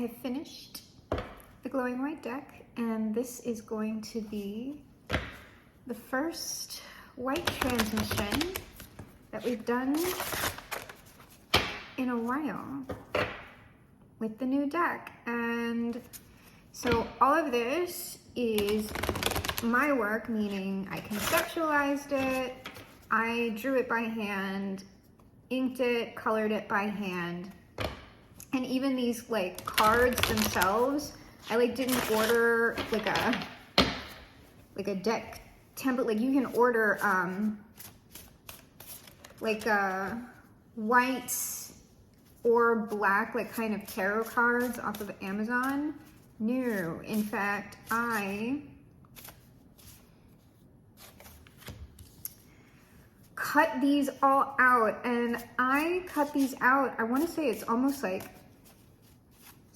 I have finished the glowing white deck, and this is going to be the first white transmission that we've done in a while with the new deck. And so all of this is my work, meaning I conceptualized it, I drew it by hand, inked it, colored it by hand, and even these like cards themselves, I like didn't order like a deck template. Like you can order like white or black like kind of tarot cards off of Amazon. No, in fact, I cut these all out, and I cut these out, I want to say it's almost like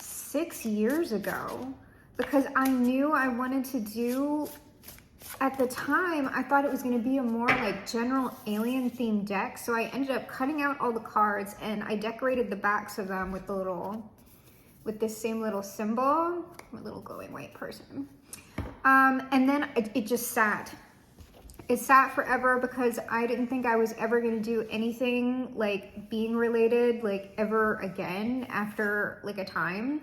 6 years ago, because I knew I wanted to do, at the time, I thought it was going to be a more like general alien themed deck, so I ended up cutting out all the cards and I decorated the backs of them with with this same little symbol, my little glowing white person. And then it just sat. It sat forever because I didn't think I was ever going to do anything like being related like ever again after like a time.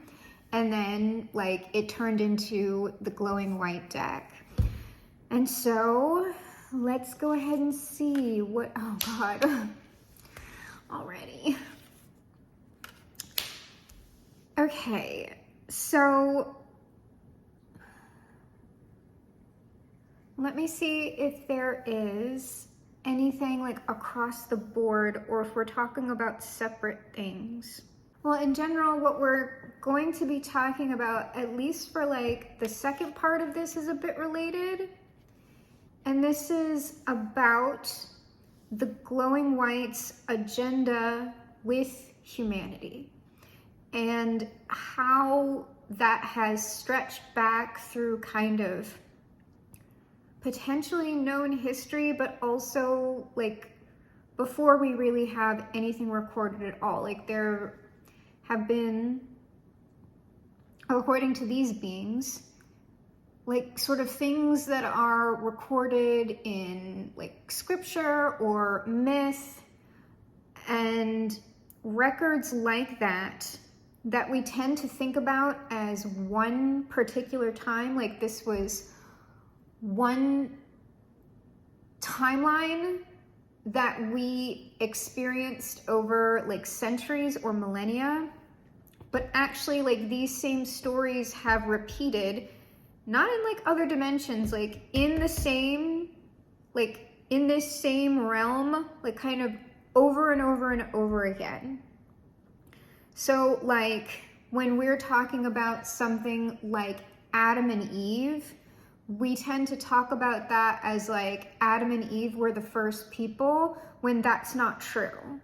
And then like it turned into the glowing white deck. And so let's go ahead and see what, oh God, already. Okay, so let me see if there is anything like across the board or if we're talking about separate things. Well, in general, what we're going to be talking about, at least for like the second part of this, is a bit related. And this is about the glowing white's agenda with humanity and how that has stretched back through kind of potentially known history, but also like before we really have anything recorded at all. Like there have been, according to these beings, like sort of things that are recorded in like scripture or myth and records like that we tend to think about as one particular time. Like this was one timeline that we experienced over like centuries or millennia, but actually like these same stories have repeated, not in like other dimensions, like in the same, like in this same realm, like kind of over and over and over again. So like when we're talking about something like Adam and Eve, we tend to talk about that as like Adam and Eve were the first people, when that's not true.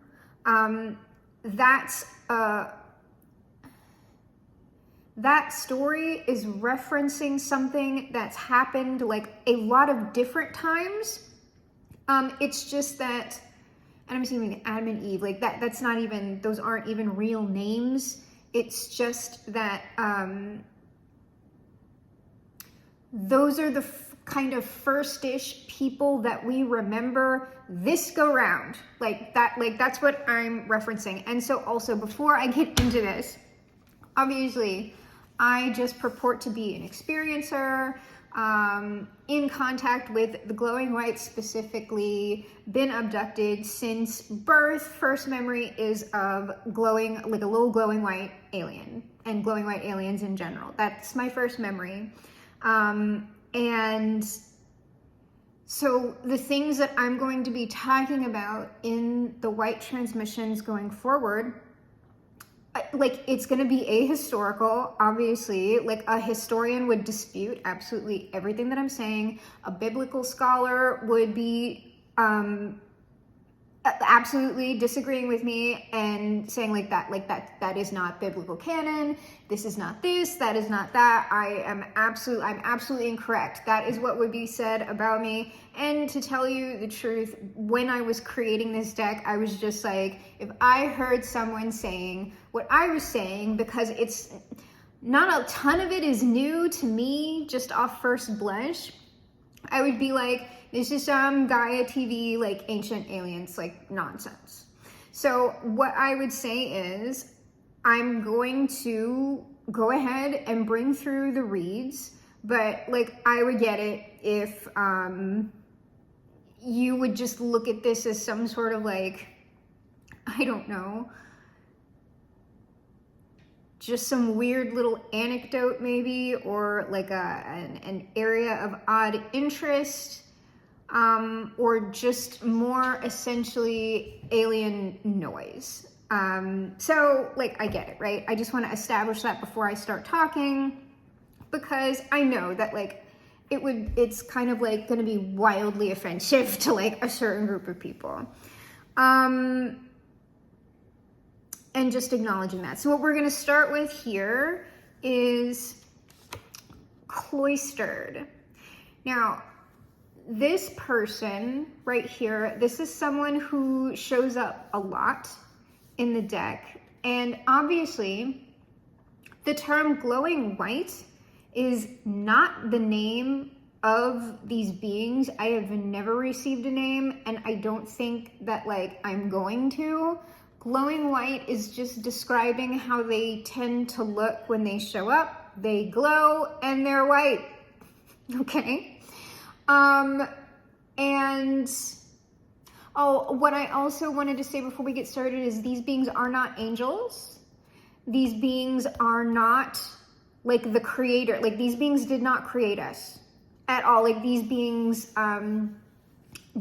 That story is referencing something that's happened like a lot of different times. It's just that, and I'm assuming Adam and Eve, like that's not even, those aren't even real names. It's just that those are the kind of first-ish people that we remember this go round. Like that's what I'm referencing. And so also, before I get into this, obviously I just purport to be an experiencer, in contact with the glowing white specifically, been abducted since birth. First memory is of glowing, like a little glowing white alien and glowing white aliens in general. That's my first memory. And so the things that I'm going to be talking about in the white transmissions going forward, like it's going to be ahistorical, obviously. Like a historian would dispute absolutely everything that I'm saying. A biblical scholar would be absolutely disagreeing with me and saying that is not biblical canon. This is not this, that is not that. I'm absolutely incorrect. That is what would be said about me. And to tell you the truth, when I was creating this deck, I was just like, if I heard someone saying what I was saying, because not a ton of it is new to me, just off first blush. I would be like, this is some Gaia TV, like ancient aliens, like nonsense. So what I would say is, I'm going to go ahead and bring through the reads, but like I would get it if you would just look at this as some sort of like, I don't know, just some weird little anecdote maybe, or like an area of odd interest, or just more essentially alien noise. So like, I get it, right? I just want to establish that before I start talking, because I know that like it's kind of like going to be wildly offensive to like a certain group of people. And just acknowledging that. So what we're going to start with here is cloistered. Now, this person right here, this is someone who shows up a lot in the deck. And obviously, the term glowing white is not the name of these beings. I have never received a name, and I don't think that like I'm going to. Glowing white is just describing how they tend to look when they show up. They glow and they're white. Okay. And oh, what I also wanted to say before we get started is these beings are not angels. These beings are not like the creator. Like, these beings did not create us at all. Like, these beings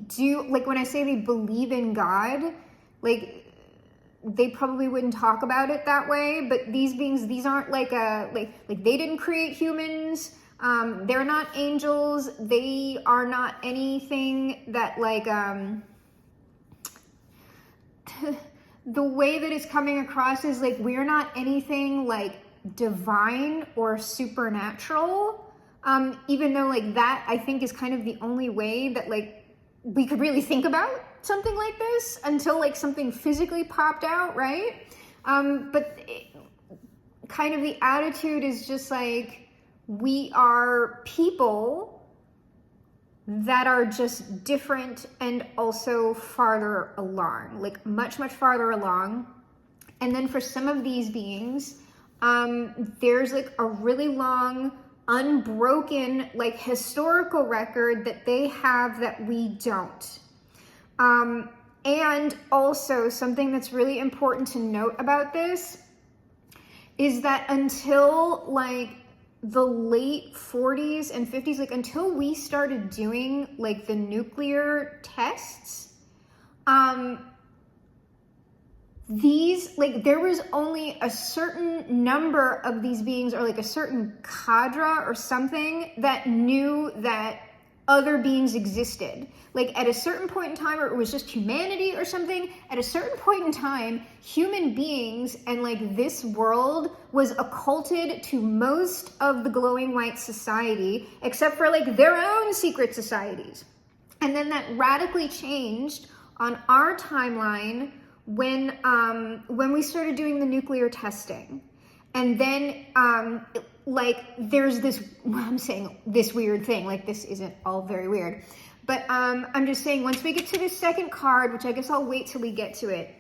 do, like, when I say they believe in God, like, they probably wouldn't talk about it that way, but these beings, these aren't like like they didn't create humans. They're not angels. They are not anything that like, the way that it's coming across is like, we're not anything like divine or supernatural. Even though like that, I think, is kind of the only way that like we could really think about something like this until like something physically popped out, right? But kind of the attitude is just like, we are people that are just different and also farther along, like much, much farther along. And then for some of these beings, there's like a really long, unbroken, like historical record that they have that we don't. And also something that's really important to note about this is that until like the late 40s and 50s, like until we started doing like the nuclear tests, these, like, there was only a certain number of these beings, or like a certain cadre or something, that knew that other beings existed. Like at a certain point in time, or it was just humanity or something, at a certain point in time, human beings and like this world was occulted to most of the glowing white society, except for like their own secret societies. And then that radically changed on our timeline when we started doing the nuclear testing. And then like there's this, I'm saying this weird thing, like this isn't all very weird, but I'm just saying, once we get to the second card, which I guess I'll wait till we get to it,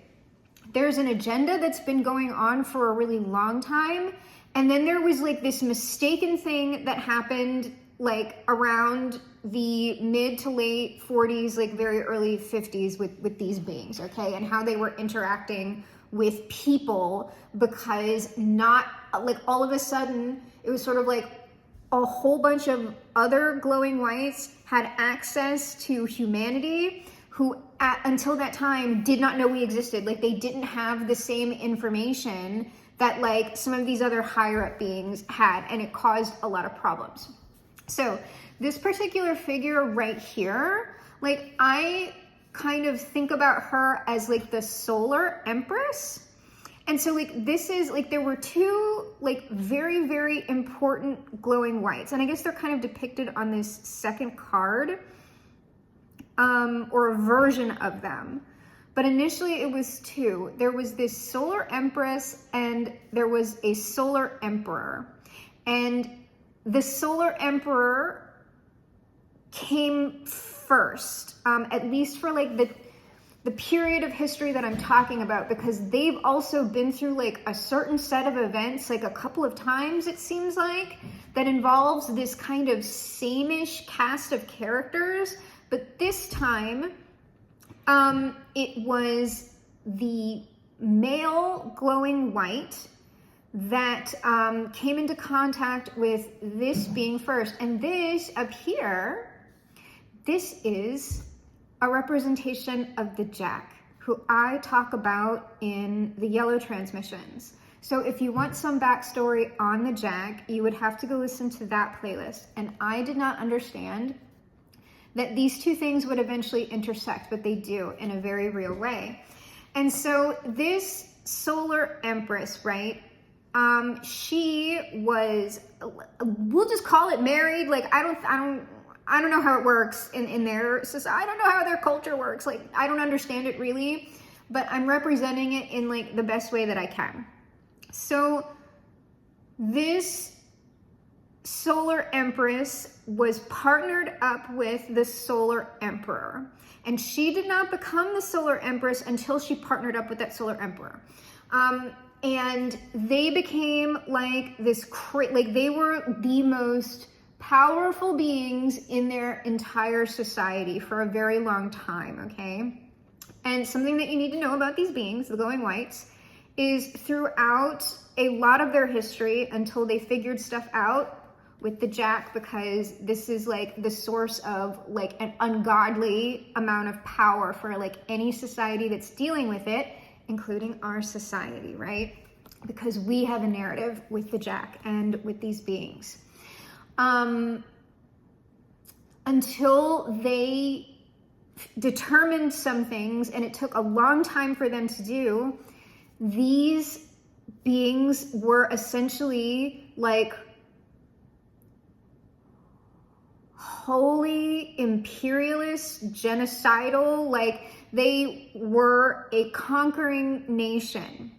there's an agenda that's been going on for a really long time. And then there was like this mistaken thing that happened like around the mid to late 40s, like very early 50s with these beings, okay? And how they were interacting with people, because not like all of a sudden it was sort of like a whole bunch of other glowing whites had access to humanity who until that time did not know we existed. Like they didn't have the same information that like some of these other higher up beings had, and it caused a lot of problems. So this particular figure right here, like I kind of think about her as like the solar empress. And so like this is like, there were two like very, very important glowing whites. And I guess they're kind of depicted on this second card, or a version of them. But initially it was two. There was this solar empress and there was a solar emperor. And the solar emperor came first, at least for like the period of history that I'm talking about, because they've also been through like a certain set of events, like a couple of times it seems like, that involves this kind of same-ish cast of characters. But this time, it was the male glowing white that came into contact with this being first. And this up here, this is a representation of the Jack, who I talk about in the yellow transmissions. So if you want some backstory on the Jack, you would have to go listen to that playlist. And I did not understand that these two things would eventually intersect, but they do in a very real way. And so this solar empress, right? She was, we'll just call it married. Like, I don't know how it works in their society. I don't know how their culture works. Like, I don't understand it really, but I'm representing it in like the best way that I can. So this solar empress was partnered up with the solar emperor, and she did not become the solar empress until she partnered up with that solar emperor. And they became like this, like they were the most powerful beings in their entire society for a very long time, okay? And something that you need to know about these beings, the glowing whites, is throughout a lot of their history, until they figured stuff out with the Jack, because this is like the source of like an ungodly amount of power for like any society that's dealing with it, including our society, right? Because we have a narrative with the Jack and with these beings. Until they determined some things, and it took a long time for them to do, these beings were essentially like holy, imperialist, genocidal, like they were a conquering nation,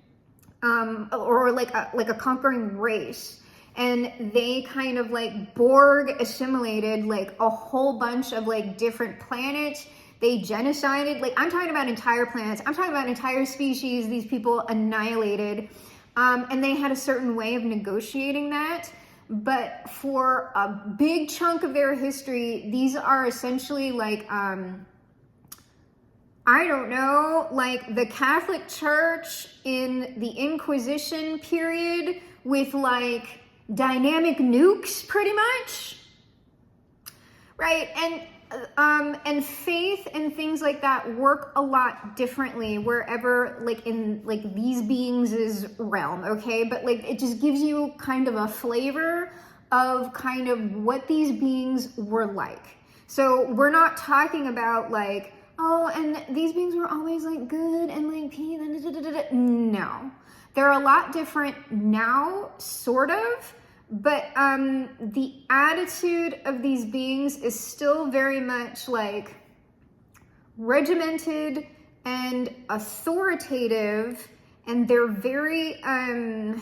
or like a conquering race. And they kind of like Borg assimilated like a whole bunch of like different planets. They genocided, like I'm talking about entire planets. I'm talking about entire species these people annihilated. And they had a certain way of negotiating that. But for a big chunk of their history, these are essentially like, I don't know, like the Catholic Church in the Inquisition period with like dynamic nukes, pretty much, right? And faith and things like that work a lot differently wherever, like in like these beings' realm, okay? But like it just gives you kind of a flavor of kind of what these beings were like. So we're not talking about like, oh, and these beings were always like good and like peace. No, they're a lot different now, sort of. But the attitude of these beings is still very much like regimented and authoritative, and they're very, I'm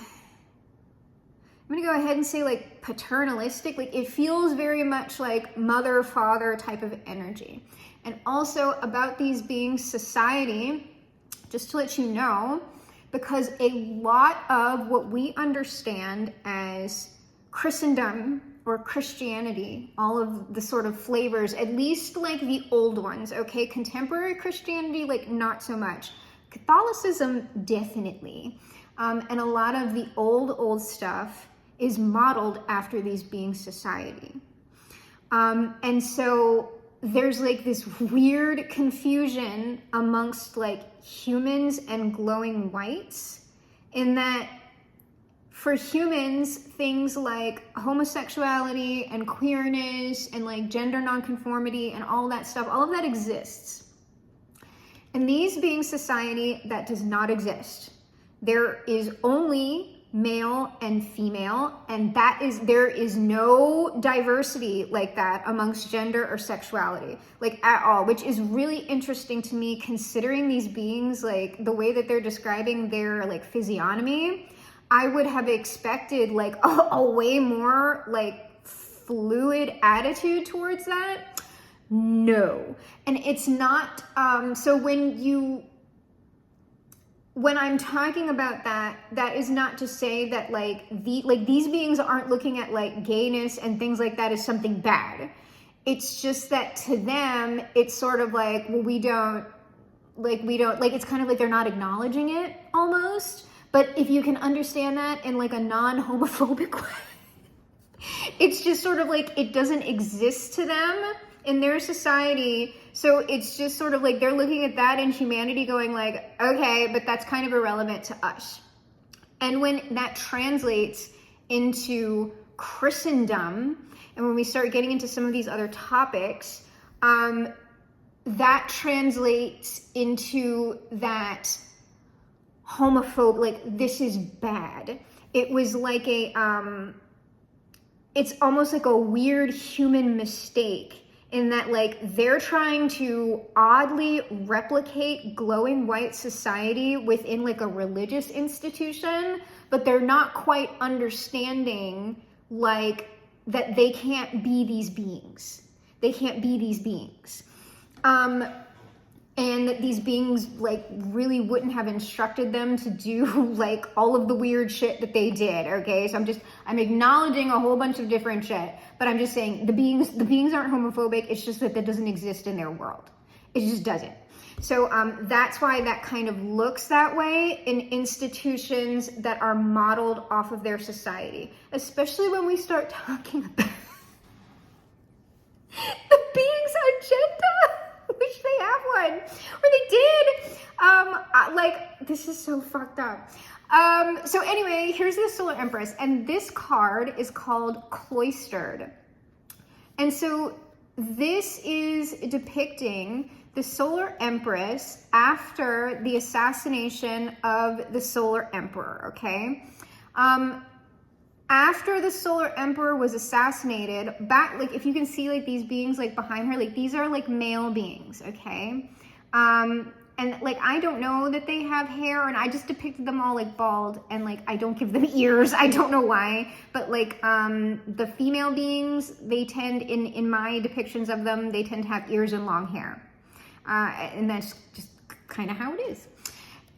gonna go ahead and say like paternalistic. Like it feels very much like mother, father type of energy. And also about these beings' society, just to let you know, because a lot of what we understand as Christendom or Christianity, all of the sort of flavors, at least like the old ones, okay? Contemporary Christianity, like not so much. Catholicism, definitely. And a lot of the old stuff is modeled after these beings' society. And so there's like this weird confusion amongst like humans and glowing whites, in that for humans, things like homosexuality and queerness and like gender nonconformity and all that stuff, all of that exists. In these beings' society, that does not exist. There is only male and female, and there is no diversity like that amongst gender or sexuality, like at all, which is really interesting to me, considering these beings, like the way that they're describing their like physiognomy. I would have expected like a way more like fluid attitude towards that. No. And it's not, so when I'm talking about that, that is not to say that like these beings aren't looking at like gayness and things like that as something bad. It's just that to them, it's sort of like, well, we don't, it's kind of like they're not acknowledging it almost. But if you can understand that in like a non-homophobic way, it's just sort of like it doesn't exist to them in their society. So it's just sort of like they're looking at that in humanity going like, okay, but that's kind of irrelevant to us. And when that translates into Christendom, and when we start getting into some of these other topics, that translates into that homophobe, like this is bad. It was like it's almost like a weird human mistake in that like they're trying to oddly replicate glowing white society within like a religious institution, but they're not quite understanding like that they can't be these beings. They can't be these beings. And that these beings like really wouldn't have instructed them to do like all of the weird shit that they did. Okay, so I'm acknowledging a whole bunch of different shit, but I'm just saying the beings aren't homophobic. It's just that doesn't exist in their world. It just doesn't. So that's why that kind of looks that way in institutions that are modeled off of their society, especially when we start talking about the beings agenda. Wish they have one, or they did. Like this is so fucked up. So anyway, here's the Solar Empress, and this card is called Cloistered. And so this is depicting the Solar Empress after the assassination of the Solar Emperor, okay? After the Solar Emperor was assassinated, back, like if you can see like these beings like behind her, like these are like male beings, okay? And like I don't know that they have hair, and I just depicted them all like bald, and like I don't give them ears. I don't know why, but like the female beings, they tend in my depictions of them, they tend to have ears and long hair, and that's just kind of how it is.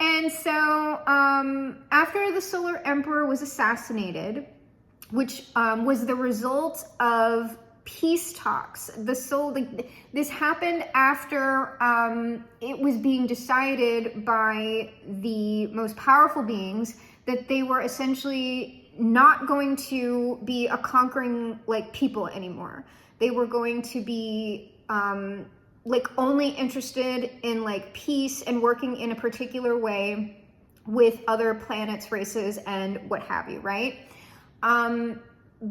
And so after the Solar Emperor was assassinated, which was the result of peace talks. This happened after it was being decided by the most powerful beings that they were essentially not going to be a conquering like people anymore. They were going to be like only interested in like peace and working in a particular way with other planets, races, and what have you, right?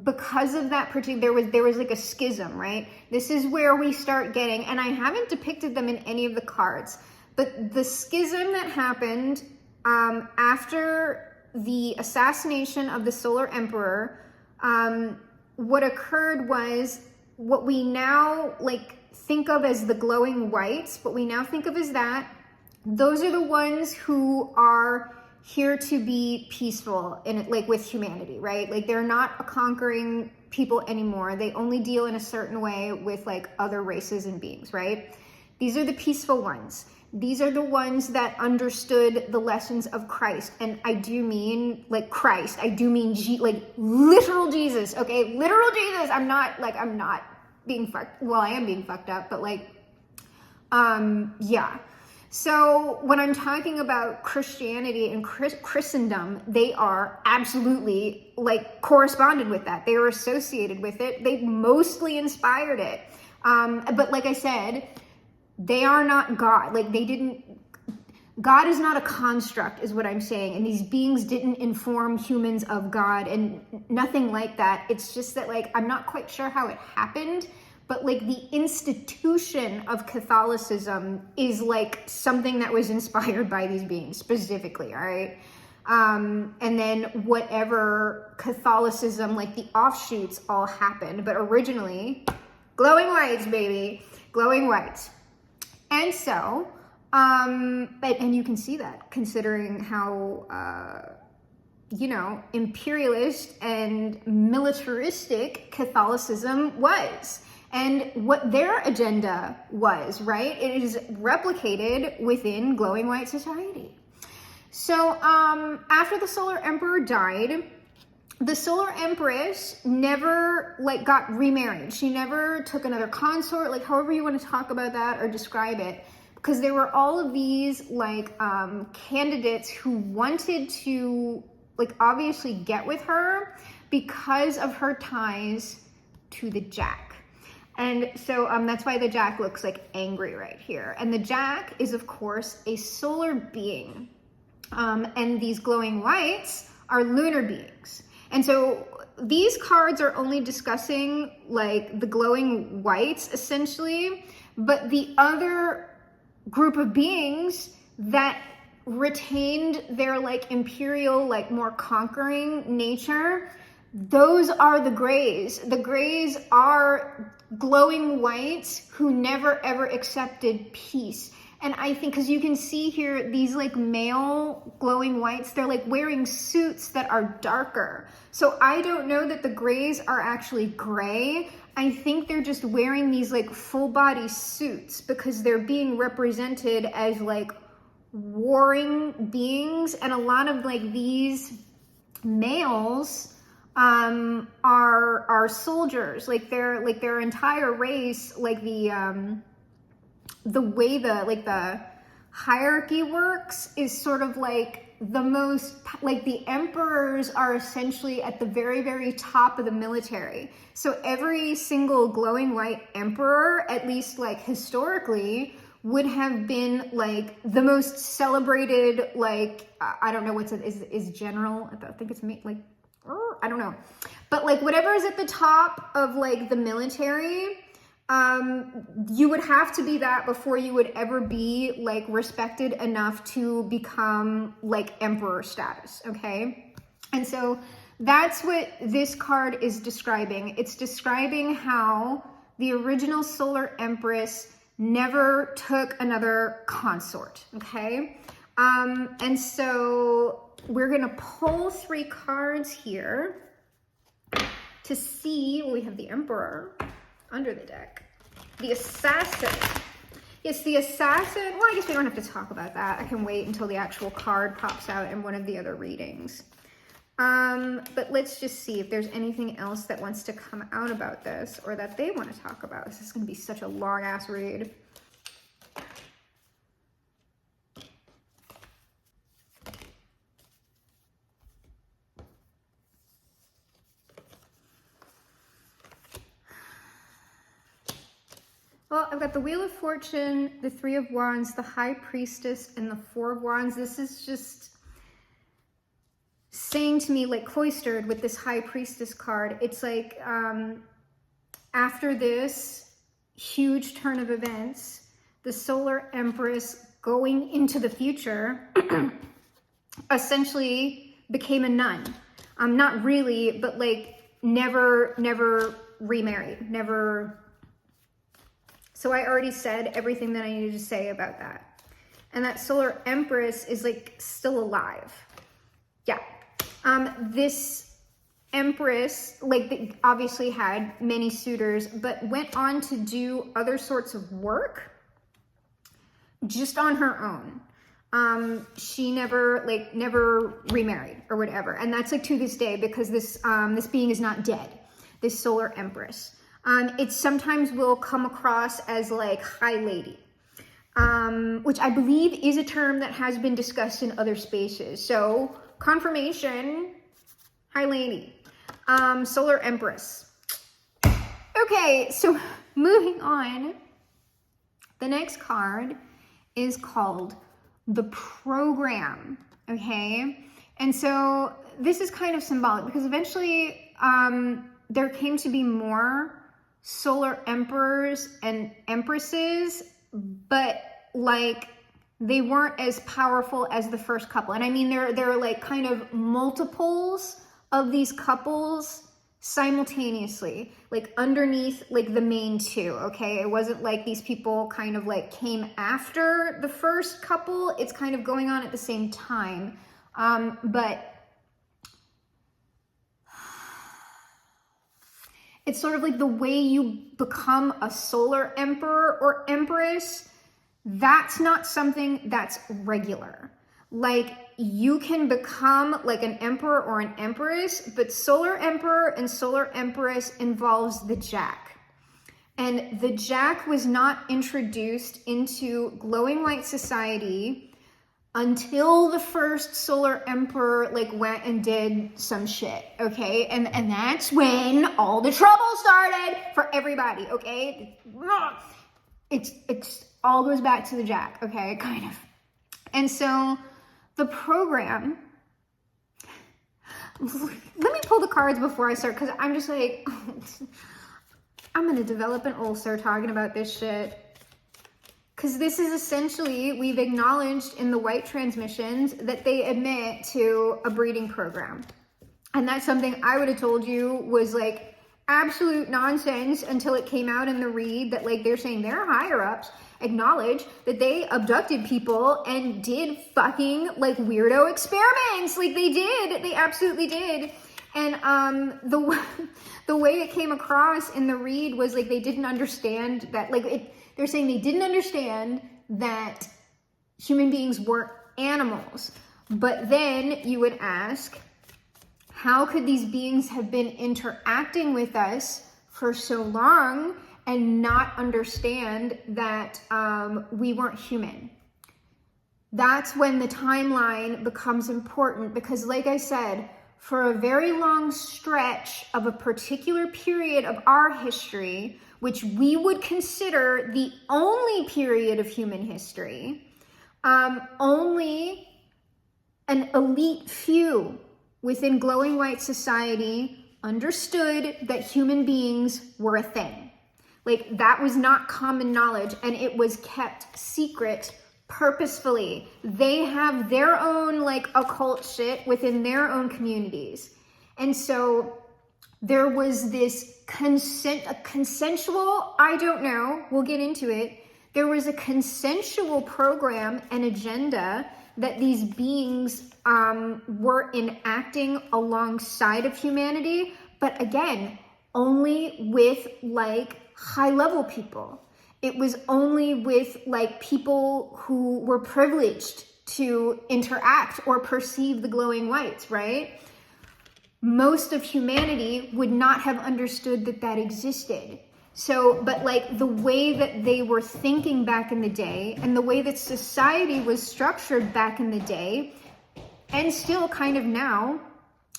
Because of that particular, there was like a schism, right? This is where we start getting, and I haven't depicted them in any of the cards, but the schism that happened after the assassination of the Solar Emperor, what occurred was what we now like think of as the glowing whites, what we now think of as that, those are the ones who are here to be peaceful in like with humanity, right? Like they're not a conquering people anymore. They only deal in a certain way with like other races and beings, right? These are the peaceful ones. These are the ones that understood the lessons of Christ. And I do mean like Christ. I do mean like literal Jesus, okay? Literal Jesus. I'm not being fucked. Well, I am being fucked up, but like, yeah. So when I'm talking about Christianity and Christendom, they are absolutely like corresponded with that. They were associated with it. They mostly inspired it. But like I said, they are not God. Like God is not a construct is what I'm saying. And these beings didn't inform humans of God and nothing like that. It's just that like, I'm not quite sure how it happened, but like the institution of Catholicism is like something that was inspired by these beings specifically, all right? And then whatever Catholicism, like the offshoots all happened, but originally, glowing whites, baby, glowing whites. And so, and you can see that considering how you know, imperialist and militaristic Catholicism was, and what their agenda was, right? It is replicated within glowing white society. So after the Solar Emperor died, the Solar Empress never like got remarried. She never took another consort, like however you want to talk about that or describe it, because there were all of these like candidates who wanted to like obviously get with her because of her ties to the Jack. And so that's why the Jack looks like angry right here. And the Jack is of course a solar being. And these glowing whites are lunar beings. And so these cards are only discussing like the glowing whites essentially, but the other group of beings that retained their like imperial, like more conquering nature, those are the grays. The grays are glowing whites who never ever accepted peace. And I think, because you can see here, these like male glowing whites, they're like wearing suits that are darker. So I don't know that the grays are actually gray. I think they're just wearing these like full body suits because they're being represented as like warring beings. And a lot of like these males are soldiers. Like their entire race, like the way the hierarchy works is sort of like the most, like the emperors are essentially at the very, very top of the military. So every single glowing white emperor, at least like historically, would have been like the most celebrated, like, I don't know what's it, is general, I think it's like, I don't know. But like whatever is at the top of like the military, you would have to be that before you would ever be like respected enough to become like emperor status, okay? And so that's what this card is describing. It's describing how the original Solar Empress never took another consort, okay? And so we're gonna pull 3 cards here to see, we have the Emperor under the deck. The Assassin. Yes, the Assassin. Well, I guess we don't have to talk about that. I can wait until the actual card pops out in one of the other readings. But let's just see if there's anything else that wants to come out about this or that they want to talk about. This is going to be such a long-ass read. Well, I've got the Wheel of Fortune, the 3 of Wands, the High Priestess, and the 4 of Wands. This is just saying to me, like cloistered with this High Priestess card, it's like after this huge turn of events, the Solar Empress going into the future essentially became a nun. Not really, but like never remarried, never. So I already said everything that I needed to say about that. And that Solar Empress is like still alive. Yeah. This Empress, like obviously had many suitors, but went on to do other sorts of work just on her own. She never remarried or whatever. And that's like to this day because this being is not dead, this Solar Empress. It sometimes will come across as like High Lady, which I believe is a term that has been discussed in other spaces. So confirmation, High Lady, Solar Empress. Okay, so moving on. The next card is called the Program, okay? And so this is kind of symbolic because eventually there came to be more solar emperors and empresses, but like they weren't as powerful as the first couple. And I mean, there are like kind of multiples of these couples simultaneously, like underneath like the main 2, okay? It wasn't like these people kind of like came after the first couple. It's kind of going on at the same time. But It's sort of like the way you become a solar emperor or empress. That's not something that's regular. Like, you can become like an emperor or an empress, but solar emperor and solar empress involves the jack. And the jack was not introduced into glowing white society until the first solar emperor like went and did some shit, okay? And that's when all the trouble started for everybody, okay? It's all goes back to the jack, okay, kind of. And so the program, let me pull the cards before I start, because I'm just like, I'm gonna develop an ulcer talking about this shit. Because this is essentially, we've acknowledged in the white transmissions that they admit to a breeding program. And that's something I would have told you was like absolute nonsense until it came out in the read that like they're saying their higher ups acknowledge that they abducted people and did fucking like weirdo experiments. Like they absolutely did. And the way it came across in the read was like they didn't understand that, like they're saying they didn't understand that human beings weren't animals. But then you would ask, how could these beings have been interacting with us for so long and not understand that we weren't human? That's when the timeline becomes important, because like I said, for a very long stretch of a particular period of our history, which we would consider the only period of human history, only an elite few within glowing white society understood that human beings were a thing. Like, that was not common knowledge, and it was kept secret purposefully. They have their own like occult shit within their own communities. And so there was this consensual, I don't know, we'll get into it. There was a consensual program and agenda that these beings were enacting alongside of humanity, but again, only with like high level people. It was only with like people who were privileged to interact or perceive the glowing whites, right? Most of humanity would not have understood that that existed. So, but like the way that they were thinking back in the day and the way that society was structured back in the day, and still kind of now,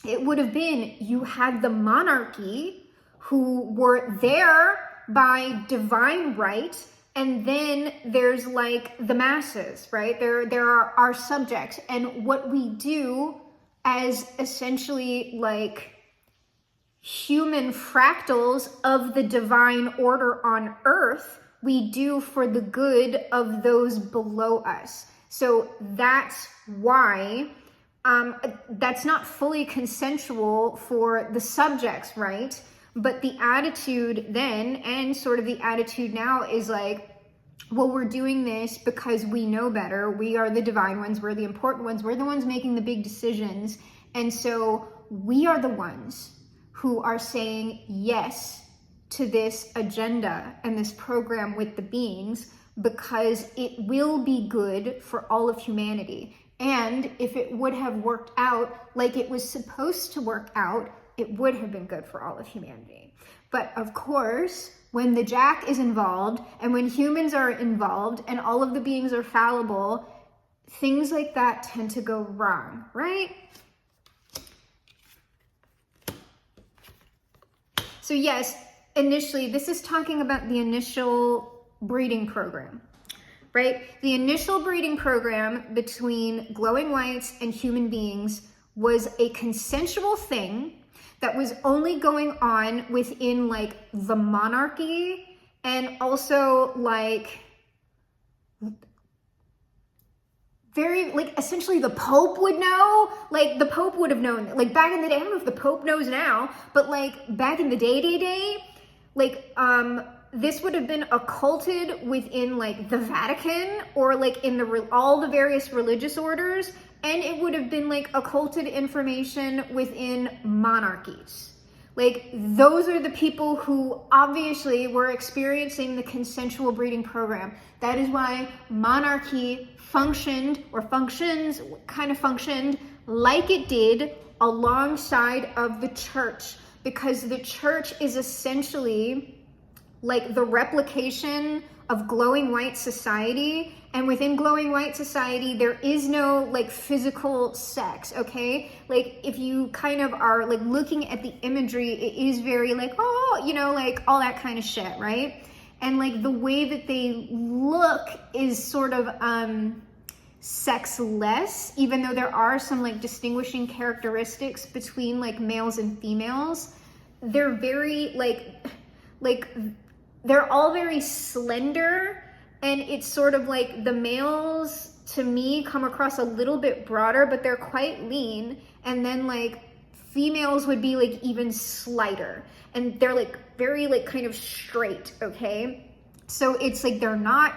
it would have been, you had the monarchy who were there by divine right, and then there's like the masses, right? There are our subjects, and what we do as essentially like human fractals of the divine order on earth, we do for the good of those below us. So that's why that's not fully consensual for the subjects, right? But the attitude then, and sort of the attitude now, is like, well, we're doing this because we know better. We are the divine ones. We're the important ones. We're the ones making the big decisions. And so we are the ones who are saying yes to this agenda and this program with the beings, because it will be good for all of humanity. And if it would have worked out like it was supposed to work out, it would have been good for all of humanity. But of course, when the jack is involved and when humans are involved and all of the beings are fallible, things like that tend to go wrong, right? So yes, initially, this is talking about the initial breeding program, right? The initial breeding program between glowing whites and human beings was a consensual thing that was only going on within like the monarchy, and also like very like essentially the Pope would know, like the Pope would have known, like back in the day. I don't know if the Pope knows now, but like back in the day, like this would have been occulted within like the Vatican or like in the all the various religious orders. And it would have been like occulted information within monarchies. Like, those are the people who obviously were experiencing the consensual breeding program. That is why monarchy functioned like it did alongside of the church, because the church is essentially like the replication of glowing white society. And within glowing white society, there is no like physical sex, okay? Like, if you kind of are like looking at the imagery, it is very like, oh, you know, like all that kind of shit, right? And like the way that they look is sort of sexless, even though there are some like distinguishing characteristics between like males and females. They're very like they're all very slender, and it's sort of like the males to me come across a little bit broader, but they're quite lean, and then like females would be like even slighter, and they're like very like kind of straight, okay? So it's like they're not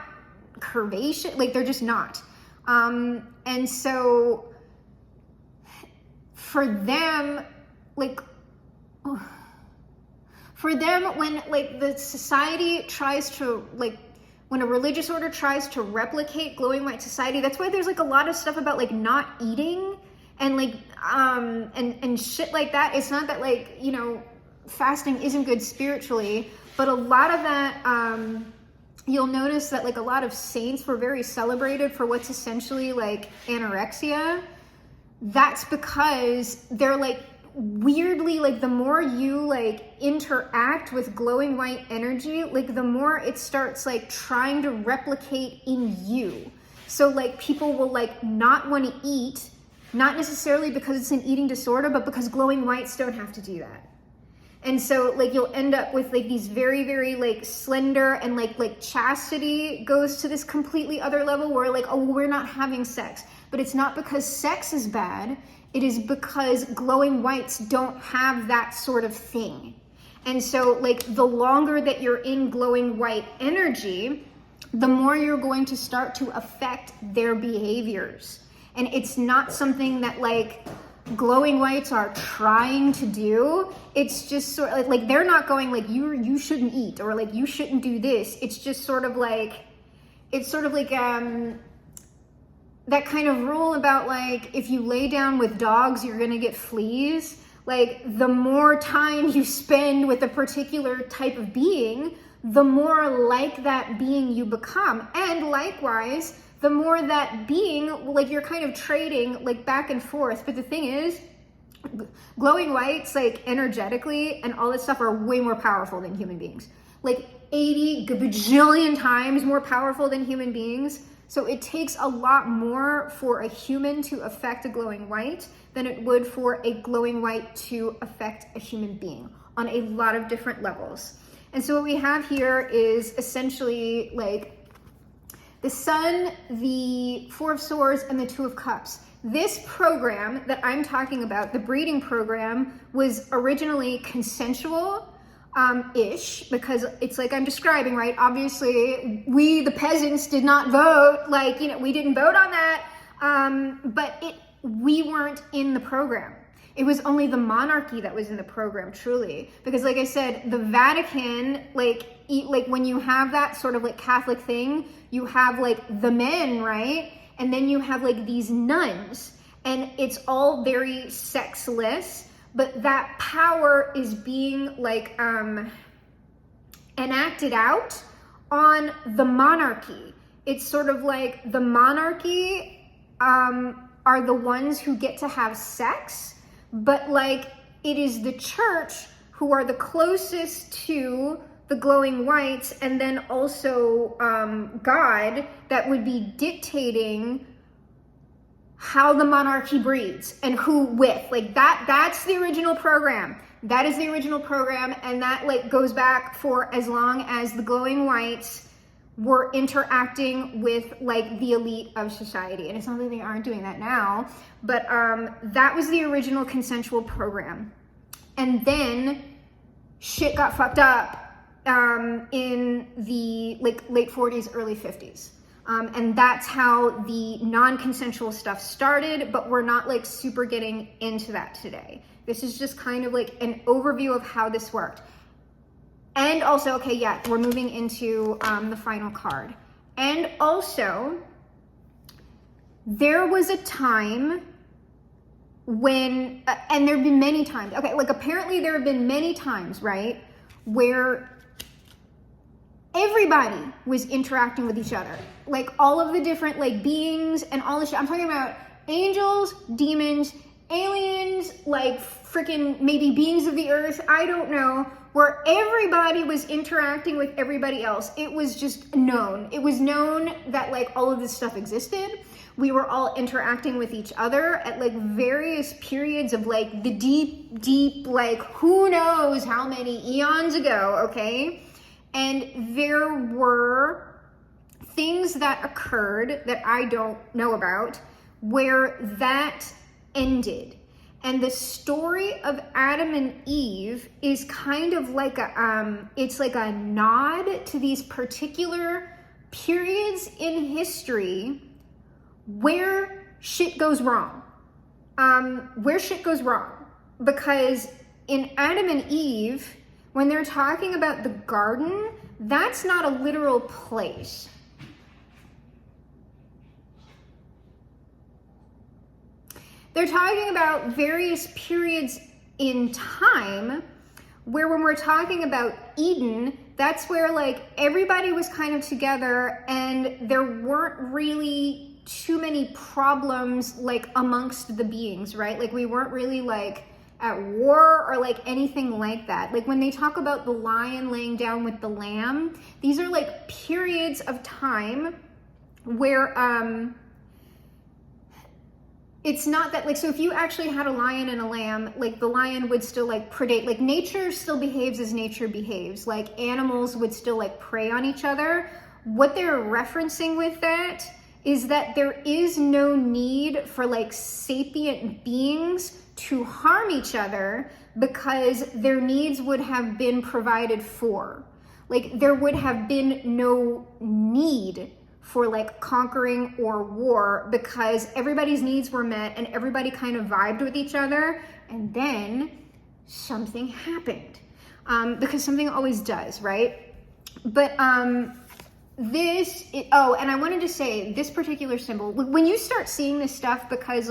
curvaceous, like they're just not. And so for them, when like the society tries to like, when a religious order tries to replicate glowing white society, that's why there's like a lot of stuff about like not eating and like and shit like that. It's not that like, you know, fasting isn't good spiritually, but a lot of that you'll notice that like a lot of saints were very celebrated for what's essentially like anorexia. That's because they're like weirdly, like the more you like interact with glowing white energy, like the more it starts like trying to replicate in you. So like people will like not want to eat, not necessarily because it's an eating disorder, but because glowing whites don't have to do that. And so like you'll end up with like these very, very like slender, and like chastity goes to this completely other level where like, oh, we're not having sex. But it's not because sex is bad. It is because glowing whites don't have that sort of thing. And so like the longer that you're in glowing white energy, the more you're going to start to affect their behaviors. And it's not something that like glowing whites are trying to do. It's just sort of like they're not going like you shouldn't eat, or like you shouldn't do this. It's just sort of like, it's sort of like that kind of rule about like, if you lay down with dogs, you're gonna get fleas. Like the more time you spend with a particular type of being, the more like that being you become. And likewise, the more that being, like you're kind of trading like back and forth. But the thing is, glowing whites, like energetically and all this stuff, are way more powerful than human beings. Like 80 gajillion times more powerful than human beings. So it takes a lot more for a human to affect a glowing white than it would for a glowing white to affect a human being on a lot of different levels. And so what we have here is essentially like the Sun, the Four of Swords, and the Two of Cups. This program that I'm talking about, the breeding program, was originally consensual ish, because it's like I'm describing, right? Obviously, we, the peasants, did not vote. Like, you know, we didn't vote on that. But we weren't in the program. It was only the monarchy that was in the program, truly. Because like I said, the Vatican, like when you have that sort of like Catholic thing, you have like the men, right? And then you have like these nuns, and it's all very sexless, but that power is being like enacted out on the monarchy. It's sort of like the monarchy are the ones who get to have sex, but like it is the church who are the closest to the glowing whites, and then also God, that would be dictating how the monarchy breeds and who with. Like that's the original program. That is the original program, and that like goes back for as long as the glowing whites were interacting with like the elite of society. And it's not that they aren't doing that now, but that was the original consensual program. And then shit got fucked up in the like late 40s, early 50s. And that's how the non-consensual stuff started, but we're not like super getting into that today. This is just kind of like an overview of how this worked. And also, okay, yeah, we're moving into the final card. And also, there was a time when, and there have been many times, okay, like apparently there have been many times, right, where everybody was interacting with each other. Like all of the different like beings and all this shit. I'm talking about angels, demons, aliens, like freaking maybe beings of the earth, I don't know, where everybody was interacting with everybody else. It was just known. It was known that like all of this stuff existed. We were all interacting with each other at like various periods of like the deep, like who knows how many eons ago, okay? And there were things that occurred that I don't know about where that ended. And the story of Adam and Eve is kind of like it's like a nod to these particular periods in history where shit goes wrong. Because in Adam and Eve, when they're talking about the garden, that's not a literal place. They're talking about various periods in time where when we're talking about Eden, that's where like everybody was kind of together and there weren't really too many problems like amongst the beings, right? Like we weren't really like at war or like anything like that. Like when they talk about the lion laying down with the lamb, these are like periods of time where it's not that like, so if you actually had a lion and a lamb, like the lion would still like predate, like nature still behaves as nature behaves, like animals would still like prey on each other. What they're referencing with that is that there is no need for like sapient beings to harm each other because their needs would have been provided for. Like there would have been no need for like conquering or war because everybody's needs were met and everybody kind of vibed with each other, and then something happened because something always does, right? But and I wanted to say this particular symbol, when you start seeing this stuff, because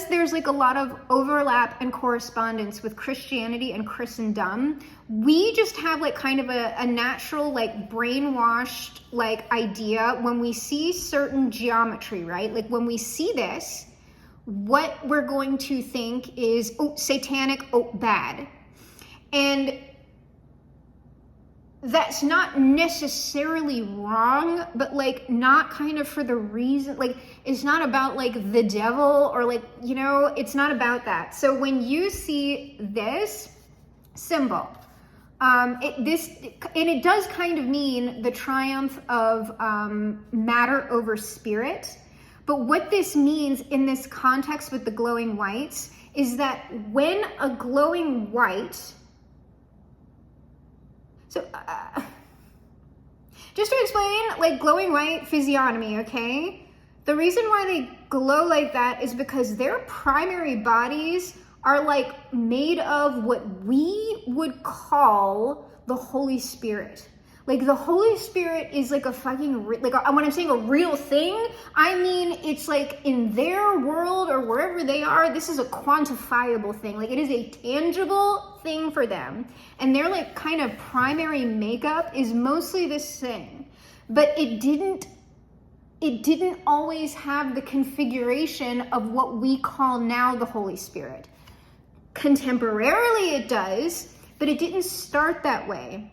there's like a lot of overlap and correspondence with Christianity and Christendom, we just have like kind of a natural like brainwashed like idea when we see certain geometry, right? Like when we see this, what we're going to think is, oh, satanic, oh, bad. And that's not necessarily wrong, but like not kind of for the reason, like it's not about like the devil or like, you know, it's not about that. So when you see this symbol, it does kind of mean the triumph of matter over spirit. But what this means in this context with the glowing whites is that when a glowing white, so, just to explain, like glowing white physiognomy, okay? The reason why they glow like that is because their primary bodies are like made of what we would call the Holy Spirit. Like the Holy Spirit is like a fucking, when I'm saying a real thing, I mean, it's like in their world or wherever they are, this is a quantifiable thing. Like it is a tangible thing for them. And their like kind of primary makeup is mostly this thing. But it didn't always have the configuration of what we call now the Holy Spirit. Contemporarily it does, but it didn't start that way.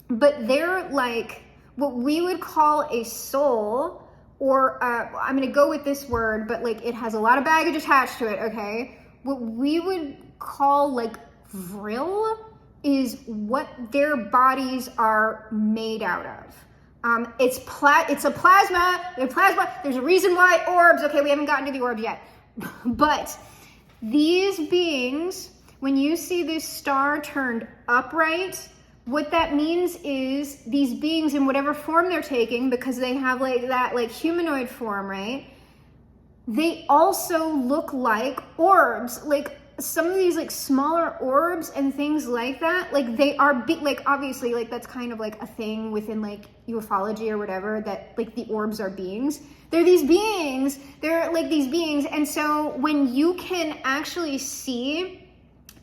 But they're like what we would call a soul, or I'm going to go with this word, but like it has a lot of baggage attached to it, okay? What we would call like vril is what their bodies are made out of. It's a plasma. They're plasma. There's a reason why orbs. Okay, we haven't gotten to the orbs yet. But these beings, when you see this star turned upright, what that means is these beings in whatever form they're taking, because they have like that like humanoid form, right? They also look like orbs, like some of these like smaller orbs and things like that, like they are like obviously like that's kind of like a thing within like ufology or whatever, that like the orbs are beings. They're these beings, they're like these beings. And so when you can actually see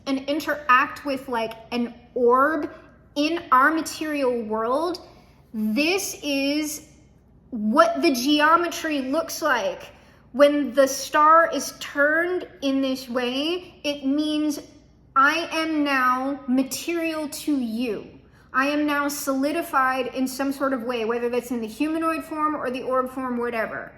and interact with like an orb in our material world, this is what the geometry looks like. When the star is turned in this way, it means I am now material to you. I am now solidified in some sort of way, whether that's in the humanoid form or the orb form, whatever.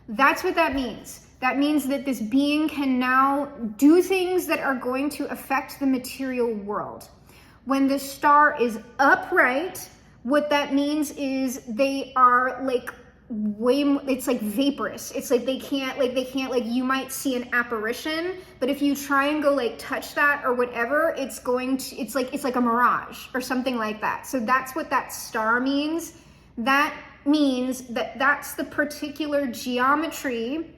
That's what that means. That means that this being can now do things that are going to affect the material world. When the star is upright, what that means is they are like it's like vaporous. It's like they can't like you might see an apparition, but if you try and go like touch that or whatever, it's like a mirage or something like that. So that's what that star means. That means that that's the particular geometry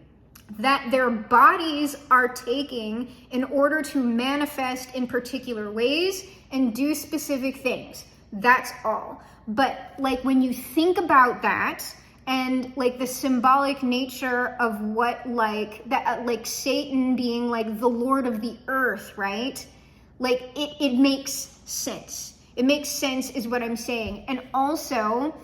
that their bodies are taking in order to manifest in particular ways and do specific things. That's all. But like when you think about that, and like the symbolic nature of what like that, like Satan being like the Lord of the earth, right? Like it makes sense. It makes sense is what I'm saying. And also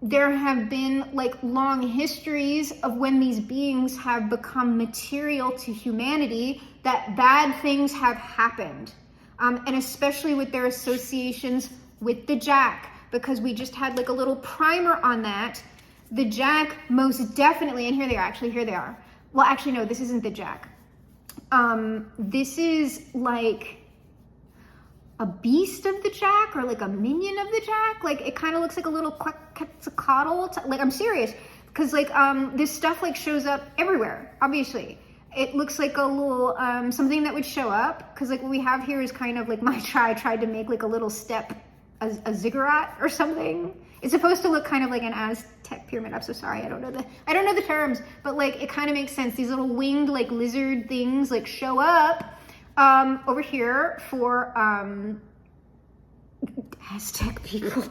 there have been like long histories of when these beings have become material to humanity, that bad things have happened. And especially with their associations with the Jack, because we just had like a little primer on that. The Jack most definitely, and here they are. Well, actually, no, this isn't the Jack. This is like a beast of the Jack or like a minion of the Jack. Like it kind of looks like a little Quetzalcoatl. Like I'm serious, because like this stuff like shows up everywhere, obviously. It looks like a little something that would show up, because like what we have here is kind of like my tried to make like a little step, a ziggurat or something. It's supposed to look kind of like an Aztec pyramid. I'm so sorry, I don't know the terms, but like it kind of makes sense. These little winged like lizard things like show up over here for Aztec people.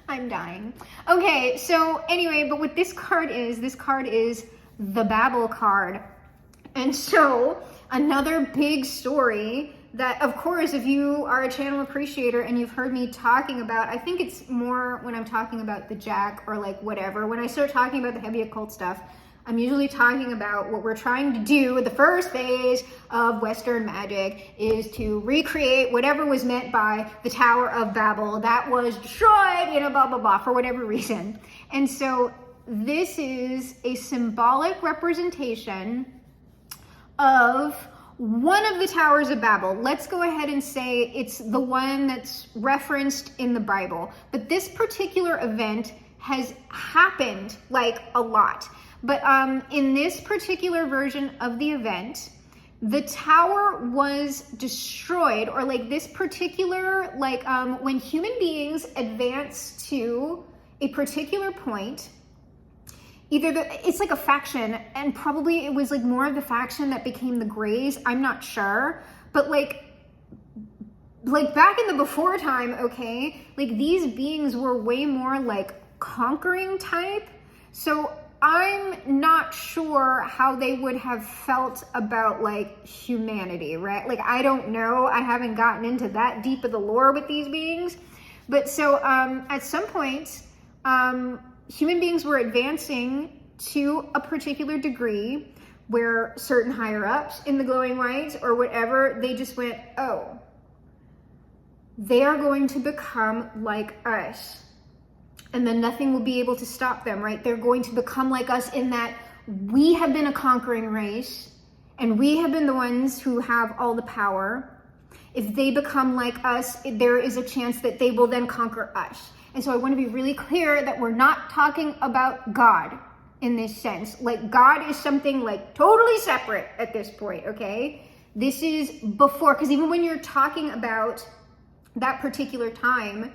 I'm dying. Okay, so anyway, but what this card is the Babel card. And so another big story that, of course, if you are a channel appreciator and you've heard me talking about, I think it's more when I'm talking about the Jack or like whatever, when I start talking about the heavy occult stuff, I'm usually talking about what we're trying to do with the first phase of Western magic is to recreate whatever was meant by the Tower of Babel that was destroyed, blah, blah, blah, for whatever reason. And so this is a symbolic representation of one of the Towers of Babel. Let's go ahead and say it's the one that's referenced in the Bible. But this particular event has happened like a lot. But in this particular version of the event, the tower was destroyed, or like this particular, like when human beings advance to a particular point, it's like a faction, and probably it was like more of the faction that became the Greys, I'm not sure, but like back in the before time, okay, like these beings were way more like conquering type, so I'm not sure how they would have felt about like humanity, right? Like I don't know, I haven't gotten into that deep of the lore with these beings, but so at some point human beings were advancing to a particular degree where certain higher ups in the glowing whites or whatever, they just went, oh, they are going to become like us. And then nothing will be able to stop them, right? They're going to become like us in that we have been a conquering race and we have been the ones who have all the power. If they become like us, there is a chance that they will then conquer us. And so I want to be really clear that we're not talking about God in this sense. Like God is something like totally separate at this point, okay? This is before, because even when you're talking about that particular time,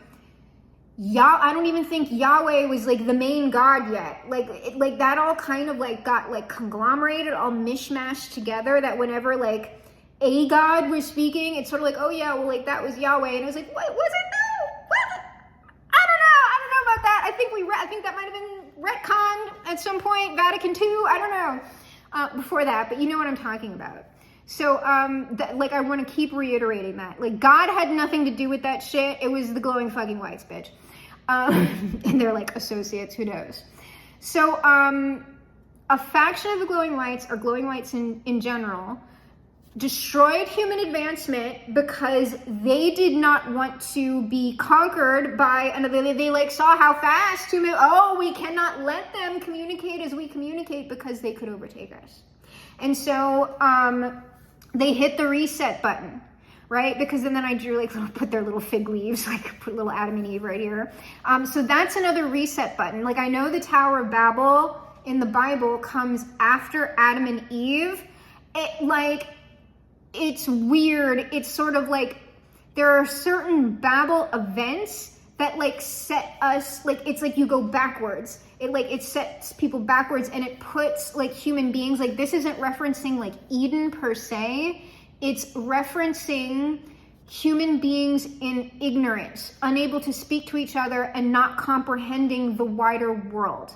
I don't even think Yahweh was like the main God yet. Like that all kind of like got like conglomerated, all mishmashed together, that whenever like a God was speaking, it's sort of like, oh yeah, well like that was Yahweh. And it was like, what was it though? What? I don't know about that. I think that might have been retconned at some point, Vatican II, I don't know, before that, but you know what I'm talking about. So, like, I want to keep reiterating that. Like, God had nothing to do with that shit. It was the glowing fucking whites, bitch. And they're, like, associates, who knows. So, a faction of the glowing whites, or glowing whites in general, destroyed human advancement because they did not want to be conquered by another. They like, saw how fast we cannot let them communicate as we communicate because they could overtake us. And so, they hit the reset button, right? Because then I drew like put their little fig leaves, like put little Adam and Eve right here. So that's another reset button. Like, I know the Tower of Babel in the Bible comes after Adam and Eve. It's weird. It's sort of like there are certain Babel events that like set us, like, it's like you go backwards. It sets people backwards, and it puts like human beings, like, this isn't referencing like Eden per se. It's referencing human beings in ignorance, unable to speak to each other and not comprehending the wider world.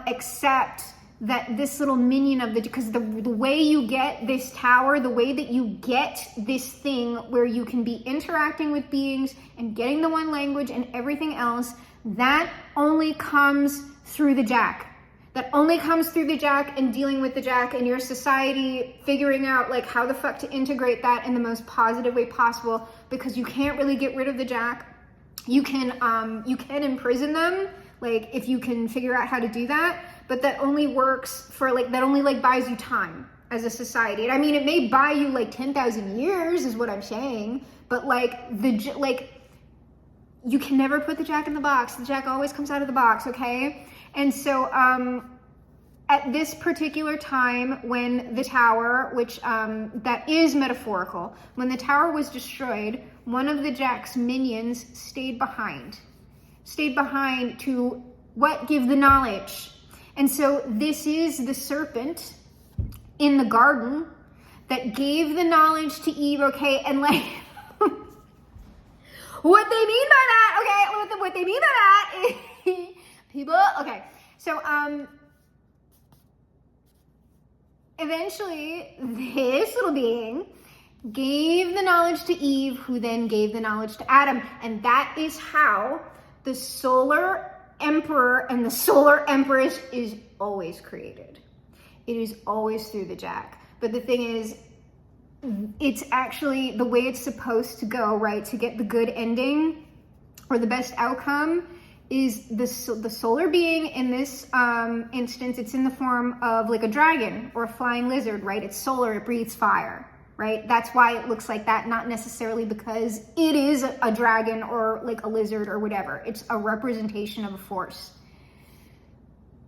Except that this little minion because the way you get this tower, the way that you get this thing where you can be interacting with beings and getting the one language and everything else, that only comes through the Jack. That only comes through the Jack and dealing with the Jack and your society figuring out like how the fuck to integrate that in the most positive way possible, because you can't really get rid of the Jack. You can imprison them, like, if you can figure out how to do that, but that only works for like, that only like buys you time as a society. And I mean, it may buy you like 10,000 years is what I'm saying, but like you can never put the Jack in the box. The Jack always comes out of the box, okay? And so at this particular time when the tower, which that is metaphorical, when the tower was destroyed, one of the Jack's minions stayed behind to what? Give the knowledge. And so this is the serpent in the garden that gave the knowledge to Eve, okay? And like, what they mean by that, okay? What they mean by that is, people, okay. So, eventually, this little being gave the knowledge to Eve, who then gave the knowledge to Adam. And that is how the solar emperor and the solar empress is always created. It is always through the Jack. But the thing is, it's actually the way it's supposed to go, right? To get the good ending or the best outcome is the solar being in this instance, it's in the form of like a dragon or a flying lizard, right? It's solar, it breathes fire, right? That's why it looks like that, not necessarily because it is a dragon or like a lizard or whatever. It's a representation of a force.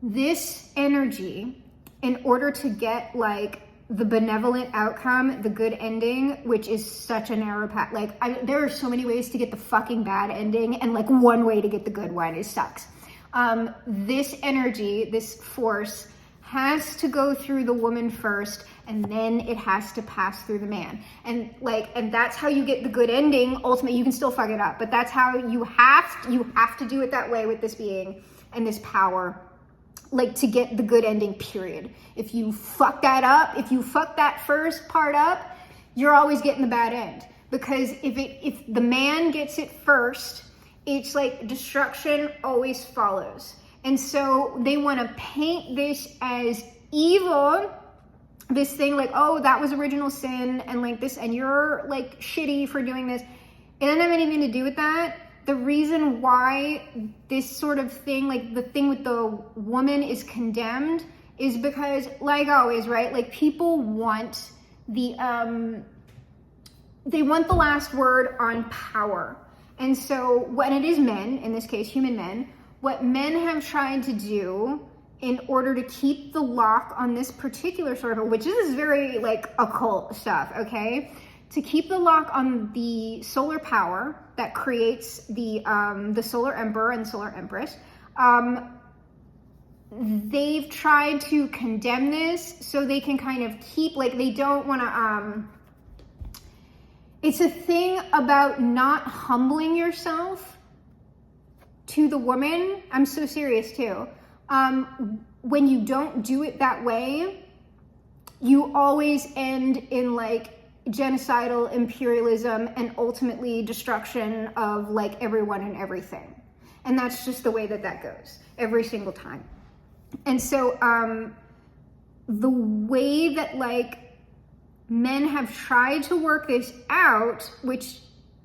This energy, in order to get like the benevolent outcome, the good ending, which is such a narrow path. Like, there are so many ways to get the fucking bad ending, and like one way to get the good one. It sucks. This energy, this force, has to go through the woman first, and then it has to pass through the man. And that's how you get the good ending. Ultimately, you can still fuck it up, but that's how you have to do it that way with this being and this power. Like, to get the good ending, period. If you fuck that up, if you fuck that first part up, you're always getting the bad end. Because if the man gets it first, it's like destruction always follows. And so they want to paint this as evil, this thing like, oh, that was original sin, and like this, and you're like shitty for doing this. It doesn't have anything to do with that. The reason why this sort of thing, like the thing with the woman is condemned, is because, like always, right? Like, people want they want the last word on power. And so when it is men, in this case, human men, what men have tried to do in order to keep the lock on this particular sort of, which is very like occult stuff, okay? to keep the lock on the solar power that creates the solar emperor and solar empress, they've tried to condemn this so they can kind of keep, like, they don't want to, it's a thing about not humbling yourself to the woman. I'm so serious too. When you don't do it that way, you always end in like genocidal imperialism and ultimately destruction of like everyone and everything. And that's just the way that goes every single time. And so the way that like men have tried to work this out, which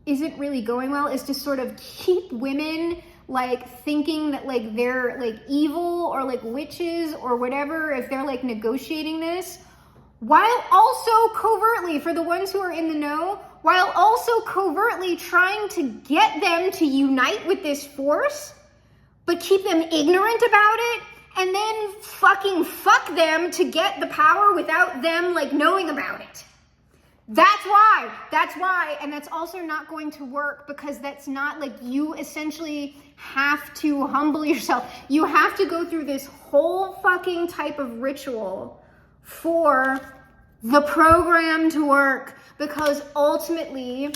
isn't really going well, is to sort of keep women like thinking that like they're like evil or like witches or whatever if they're like negotiating this, while also covertly, for the ones who are in the know, while also covertly trying to get them to unite with this force, but keep them ignorant about it, and then fucking fuck them to get the power without them like knowing about it. That's why, and that's also not going to work, because that's not like, you essentially have to humble yourself. You have to go through this whole fucking type of ritual for the program to work, because ultimately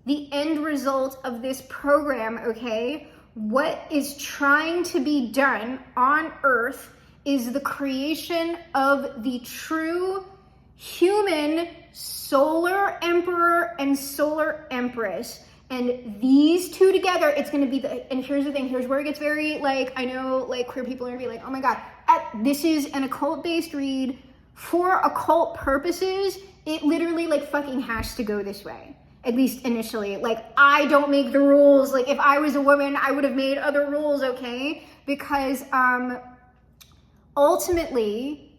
the end result of this program, okay, what is trying to be done on Earth is the creation of the true human solar emperor and solar empress. And these two together, it's going to be and here's the thing, here's where it gets very like, I know like queer people are going to be like, oh my God, this is an occult based read for occult purposes. It literally like fucking has to go this way. At least initially. Like, I don't make the rules. Like, if I was a woman, I would have made other rules, okay? Because ultimately,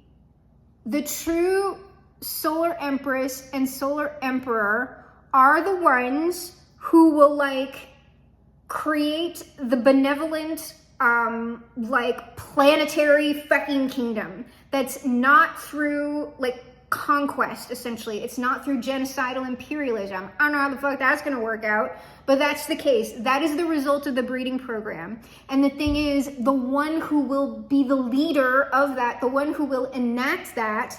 the true solar empress and solar emperor are the ones who will like create the benevolent like planetary fucking kingdom that's not through like conquest. Essentially, it's not through genocidal imperialism. I don't know how the fuck that's gonna work out, but that's the case. That is the result of the breeding program. And the thing is, the one who will be the leader of that, the one who will enact that,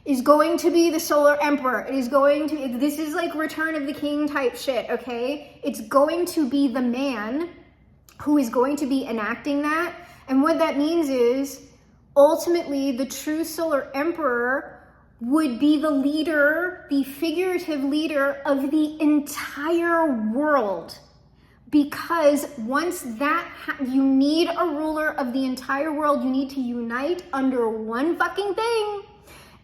is going to be the solar emperor. It is going to, this is like Return of the King type shit, okay? It's going to be the man who is going to be enacting that. And what that means is, ultimately, the true solar emperor would be the leader, the figurative leader of the entire world. Because once that, you need a ruler of the entire world. You need to unite under one fucking thing